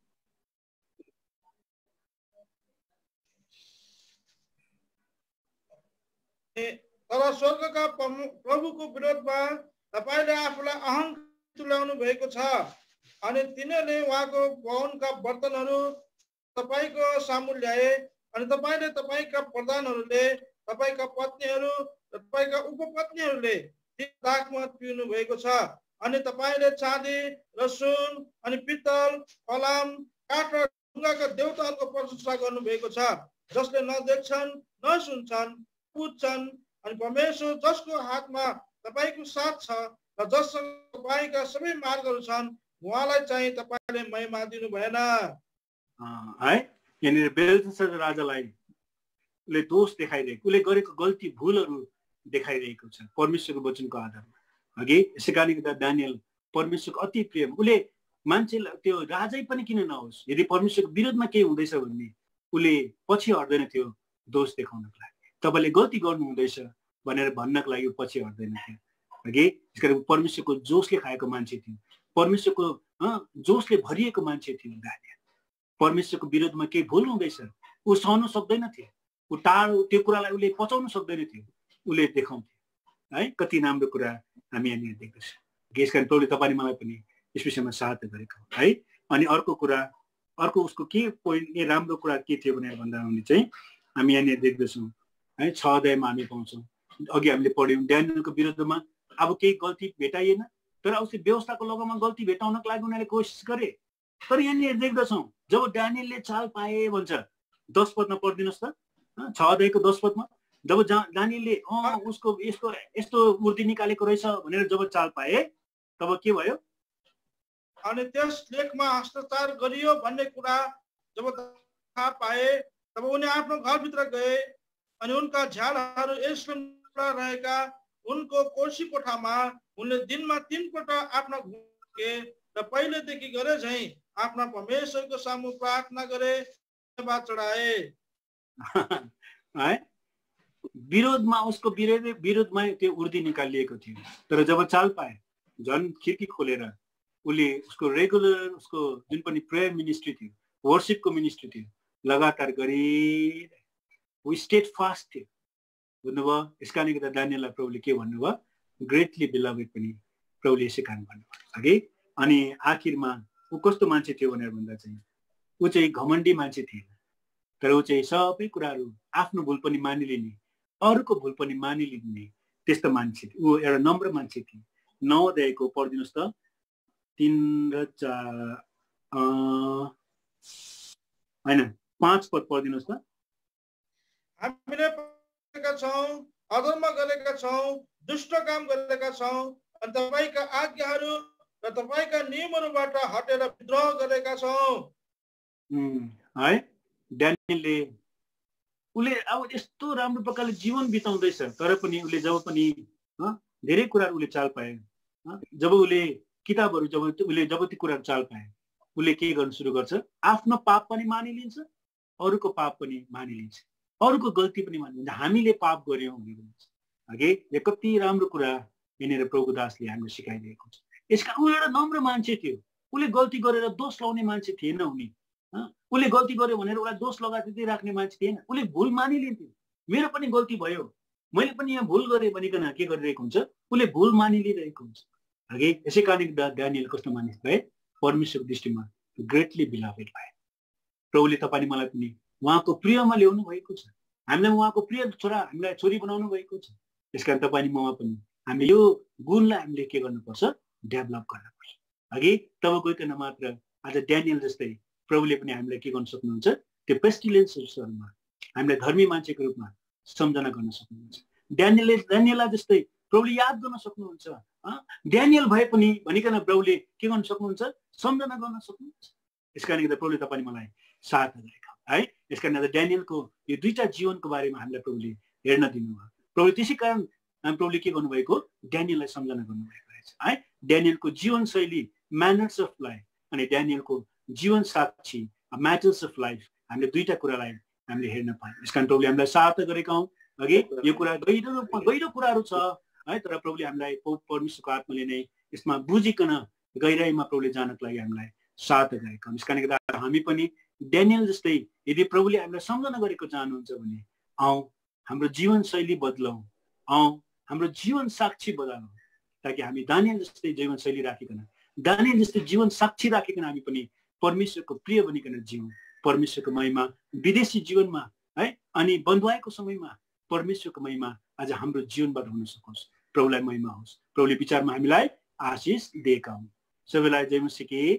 तर स्वर्गका प्रभुको विरोधमा तपाईँले आफूलाई अहङ्कार तुल्याउनु भएको छ अनि तिनीहरूले उहाँको भवनका बर्तनहरू तपाईँको सामु ल्याए अनि तपाईँले तपाईँका प्रधानहरूले, तपाईँका पत्नीहरू र तपाईँका उपपत्नीहरूले दाखमा पिउनु भएको छ अनि तपाईले चाँदी र सुन अनि पित्तल फलाम काठ र ढुङ्गाका देवताहरूको प्रशंसा गर्नुभएको छ, जसले नदेख्छन् नसुन्छन् बुझ्छन्। अनि परमेश्वर जसको हातमा तपाईको साथ छ र जससँग तपाईँका सबै मार्गहरू छन्, उहाँलाई चाहिँ तपाईले महिमा दिनु भएन। है यहाँनिर बेलशस्सर राजालाई ले दोष देखाइरहेको, उसले गरेको गल्ती भुलहरू देखाइरहेको छ परमेश्वरको वचनको आधारमा। अघि यसै कारणले गर्दा दानियल परमेश्वरको अति प्रिय, उसले मान्छेलाई त्यो राजै पनि किन नहोस्, यदि परमेश्वरको विरोधमा केही हुँदैछ भने उसले पछि हट्दैन थियो दोष देखाउनको लागि। तपाईँले गल्ती गर्नु हुँदैछ भनेर भन्नको लागि पछि हट्दैन थियो। अघि त्यसकारण परमेश्वरको जोसले खाएको मान्छे थियो, परमेश्वरको जोसले भरिएको मान्छे थियो दानियल। परमेश्वरको विरोधमा केही भुल हुँदैछ ऊ सहनु सक्दैन थियो, ऊ टाढो त्यो कुरालाई उसले पचाउनु सक्दैन थियो, उसले देखाउँथ्यो। है कति राम्रो कुरा हामी यहाँनिर देख्दछौँ। यस कारण प्रभुले तपाईँले मलाई पनि यस विषयमा सहायता गरेको है। अनि अर्को कुरा, अर्को उसको के पोइन्ट राम्रो कुरा के थियो भनेर भन्दा हुने चाहिँ हामी यहाँनिर देख्दछौँ है। 6 अध्यायमा हामी पाउँछौँ, अघि हामीले पढ्यौँ ड्यानियलको विरुद्धमा अब केही गल्ती भेटाइएन, तर उसले व्यवस्थाको लगाउमा गल्ती भेटाउनको लागि उनीहरूले कोसिस गरे। तर यहाँनिर देख्दछौँ जब ड्यानियलले चाल पाए भन्छ 10 पदमा पढिदिनुहोस् त, 6 अध्यायको 10 पदमा, जब दानियलले उसको यस्तो यस्तो मूर्ति निकालेको रहेछ भनेर जब चाल पाए तब के भयो? अनि त्यस लेखमा हस्ताक्षर गरियो भन्ने कुरा जब थाहा पाए तब उनी आफ्नो घरभित्र गए अनि उनका झ्यालहरू यरुशलेममा रहेका उनको कोसी कोठामा उनले दिनमा 3 पल्ट आफ्ना घुके र पहिलेदेखि गरे झैं आफ्ना परमेश्वरको सामु प्रार्थना गरे, धन्यवाद चढाए। है विरोधमा उसको विरोधमा त्यो उर्दी निकालिएको थियो, तर जब चाल पाए झन् खिर्की खोलेर उसले उसको रेगुलर उसको जुन पनि प्रेयर मिनिस्ट्री थियो, वर्शिपको मिनिस्ट्री थियो, लगातार गरी ऊ स्टेट फास्ट थियो। बुझ्नुभयो? यस कारणले गर्दा दानियललाई प्रभुले के भन्नुभयो? ग्रेटली बिलभेड पनि प्रभुले यसै कारण भन्नुभयो अघि। अनि आखिरमा ऊ कस्तो मान्छे थियो भनेर भन्दा चाहिँ ऊ चाहिँ घमण्डी मान्छे थिएन, तर ऊ चाहिँ सबै कुराहरू आफ्नो भुल पनि मानिलिने, अरूको भुल पनि मानिलिने त्यस्तो मान्छे थियो। ऊ एउटा नम्र मान्छे थियो। 9 अध्यायको पढिदिनुहोस् त, 3 र 4 होइन 5 पद पढिदिनुहोस् त। हामीले गरेका छौं, अधर्म गरेका छौं, दुष्ट काम गरेका छौं अनि तपाईका आज्ञाहरू र तपाईका नियमहरूबाट हटेर विद्रोह गरेका छौं। है ड्यानियलले उसले अब यस्तो राम्रो प्रकारले जीवन बिताउँदैछ, तर पनि उसले जब पनि धेरै कुराहरू उसले चाल पाए, जब उसले किताबहरू जब त्यो कुराहरू चाल पाए उसले के गर्न सुरु गर्छ? आफ्नो पाप पनि मानिलिन्छ, अरूको पाप पनि मानिलिन्छ, अरूको गल्ती पनि मानिलिन्छ। हामीले पाप गर्यौँ भनेर भन्छ अघि। यो कति राम्रो कुरा यहाँनिर प्रभु दासले हामीले सिकाइदिएको छ। यसका ऊ एउटा नम्र मान्छे थियो, उसले गल्ती गरेर दोष लाउने मान्छे थिएन। उनी उसले गल्ती गर्यो भनेर उसलाई दोष लगाइदिँदै राख्ने मान्छे थिएन। उसले भुल मानिलिन्थ्यो, मेरो पनि गल्ती भयो, मैले पनि यहाँ भुल गरेँ भनिकन के गरिरहेको हुन्छ? उसले भुल मानिलिरहेको हुन्छ अघि। यसै कारणले दानियल कस्तो मानिस भए? परमेश्वरको दृष्टिमा ग्रेटली बिलभेड भए। प्रभुले तपाईँले मलाई पनि उहाँको प्रियमा ल्याउनु भएको छ, हामीलाई उहाँको प्रिय छोरा, हामीलाई छोरी बनाउनु भएको छ। त्यसकारण तपाईँले ममा पनि हामीले यो गुणलाई हामीले के गर्नुपर्छ? डेभलप गर्नुपर्छ अघि। तब गइकन मात्र आज ड्यानियल जस्तै प्रभुले पनि हामीलाई के गर्न सक्नुहुन्छ? त्यो पेस्टिलेन्सहरूमा हामीलाई धर्मी मान्छेको रूपमा सम्झना गर्न सक्नुहुन्छ। ड्यानियललाई जस्तै प्रभुले याद गर्न सक्नुहुन्छ। ड्यानियल भए पनि भनिकन प्रभुले के गर्न सक्नुहुन्छ? सम्झना गर्न सक्नुहुन्छ। यस कारणले गर्दा प्रभुले तपाईँले मलाई सहायता गरेका है। यस कारणले ड्यानियलको यो 2टा जीवनको बारेमा हामीलाई प्रभुले हेर्न दिनुभयो। प्रभुले त्यसै कारण प्रभुले के गर्नुभएको? ड्यानियललाई सम्झना गर्नुभएको रहेछ है। ड्यानियलको जीवनशैली, म्यानर्स अफ लाइफ, अनि ड्यानियलको जीवन साक्षी, म्याटर्स अफ लाइफ, हामीले 2टा कुरालाई हामीले हेर्न पायौँ। यस कारण प्रभुले हामीलाई सहायता गरेका हौँ अघि। यो कुरा गहिरो कुराहरू छ है, तर प्रभुले हामीलाई परमेश्वरको आत्माले नै यसमा बुझिकन गहिराइमा प्रभुले जानको लागि हामीलाई सहायता गरेका हौँ। यस कारणले गर्दा हामी पनि ड्यानियल जस्तै यदि प्रभुले हामीलाई सम्झना गरेको चाहनुहुन्छ भने आउँ हाम्रो जीवनशैली बदलौँ, आउँ हाम्रो जीवन साक्षी बदलौँ, ताकि हामी दानियल जस्तै जीवनशैली राखिकन, दानियल जस्तै जीवन साक्षी राखिकन हामी पनि परमेश्वरको प्रिय बनिकन जिउँ। परमेश्वरको महिमा विदेशी जीवनमा है, अनि बन्धुवाईको समयमा परमेश्वरको महिमा आज हाम्रो जीवनबाट हुन सकोस्। प्रभुलाई महिमा होस्। प्रभुले विचारमा हामीलाई आशिष दिएका हुन्। सबैलाई जय मसीह।